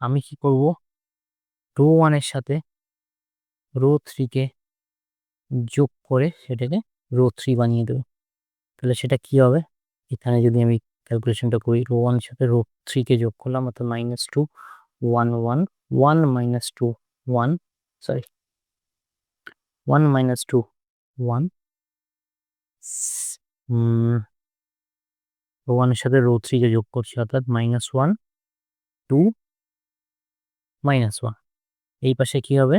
আমি কি করব? রো 1 এর সাথে রো 3 কে যোগ করে সেটাকে রো 3 বানিয়ে দেব। তাহলে সেটা কি হবে? এখানে যদি আমি ক্যালকুলেশনটা করি, রো 1 এর সাথে রো 3 কে যোগ করলাম অর্থাৎ -2 1 1 1 -2 1 সরি 1 -2 1 রো 1 এর সাথে রো 3 কে যোগ করছি অর্থাৎ -1 2 -1। এই পাশে কি হবে?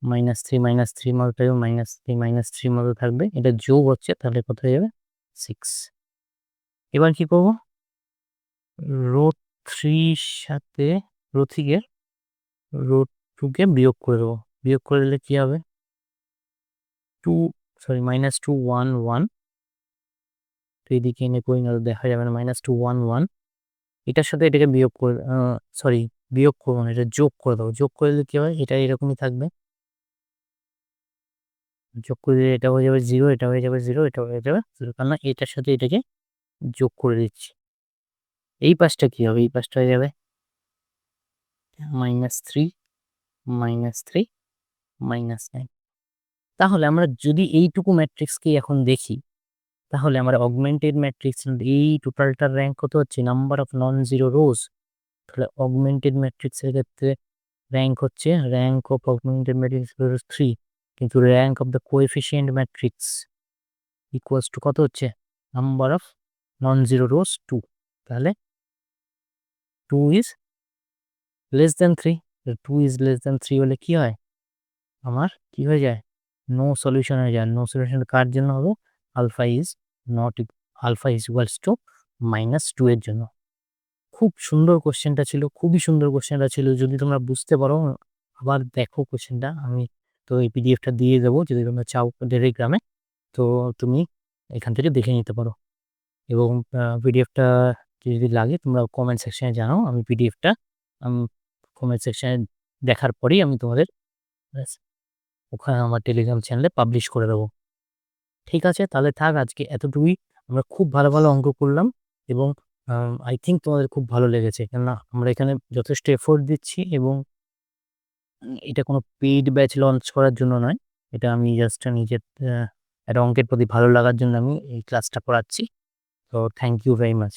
-3 -3 মতো থাকবে, -3 মতো থাকবে। এটা যোগ হচ্ছে তাহলে কত হয়ে যাবে? 6। এবার কি করব? রো 3 সাথে রো 3 কে রো 2 কে বিয়োগ করে দেবো। বিয়োগ করে দিলে কি হবে? 2 সরি -2 1 1 তো এদিকে এনে করি না দেখা যাবে না। -2 1 1 এটার সাথে এটাকে বিয়োগ করে সরি বিয়োগ করবো না, এটা যোগ করে দেবো। যোগ করে দিলে কি হয়? এটা এরকমই থাকবে। যোগ করে দিলে এটা হয়ে যাবে 0, এটা হয়ে যাবে 0, এটা হয়ে যাবে 0, কারণ এটার সাথে এটাকে যোগ করে দিচ্ছি। এই পাশটা কি হবে? এই পাশটা হয়ে যাবে -3 -3 -9। তাহলে আমরা যদি এইটুকু ম্যাট্রিক্সকেই এখন দেখি, তাহলে আমরা অগমেন্টেড ম্যাট্রিক্স এই টোটালটার র‍্যাঙ্ক কত হচ্ছে? নাম্বার অফ নন জিরো রোজ। তাহলে অগমেন্টেড ম্যাট্রিক্সের ক্ষেত্রে র‍্যাঙ্ক হচ্ছে র‍্যাঙ্ক অফ অগমেন্টেড ম্যাট্রিক্স 3, কিন্তু rank of the coefficient matrix equals to কত হচ্ছে? নাম্বার অফ নন জিরো রোজ 2। তাহলে 2 is less than 3। 2 is less than 3 হলে কি হয়? আমার কি হয়ে যায়? নো সলিউশন হয়ে যায়। নো সলিউশন কার জন্য হবে? Alpha is not alpha is equals to -2 এর জন্য। খুব সুন্দর কোশ্চেনটা ছিল, খুবই সুন্দর কোশ্চেনটা ছিল। যদি তোমরা বুঝতে পারো আবার দেখো কোশ্চেনটা। আমি তো এই পিডিএফটা দিয়ে দেবো যদি তোমরা চাও টেলিগ্রামে, তো তুমি এখান থেকে দেখে নিতে পারো। এবং পিডিএফটা যদি লাগে তোমরা কমেন্ট সেকশনে জানাও। আমি পিডিএফটা কমেন্ট সেকশনে দেখার পরেই আমি তোমাদের ওখানে আমার টেলিগ্রাম চ্যানেলে পাবলিশ করে দেবো। ঠিক আছে, তাহলে থাক আজকে এতটুকুই। আমরা খুব ভালো ভালো অঙ্ক করলাম এবং আই থিঙ্ক তোমাদের খুব ভালো লেগেছে, কেননা আমরা এখানে যথেষ্ট এফোর্ট দিচ্ছি এবং এটা কোনো পেইড ব্যাচ লঞ্চ করার জন্য নয়। এটা আমি জাস্ট নিজের একটা অঙ্কের প্রতি ভালো লাগার জন্য আমি এই ক্লাসটা করাচ্ছি। তো থ্যাংক ইউ ভেরি মাচ।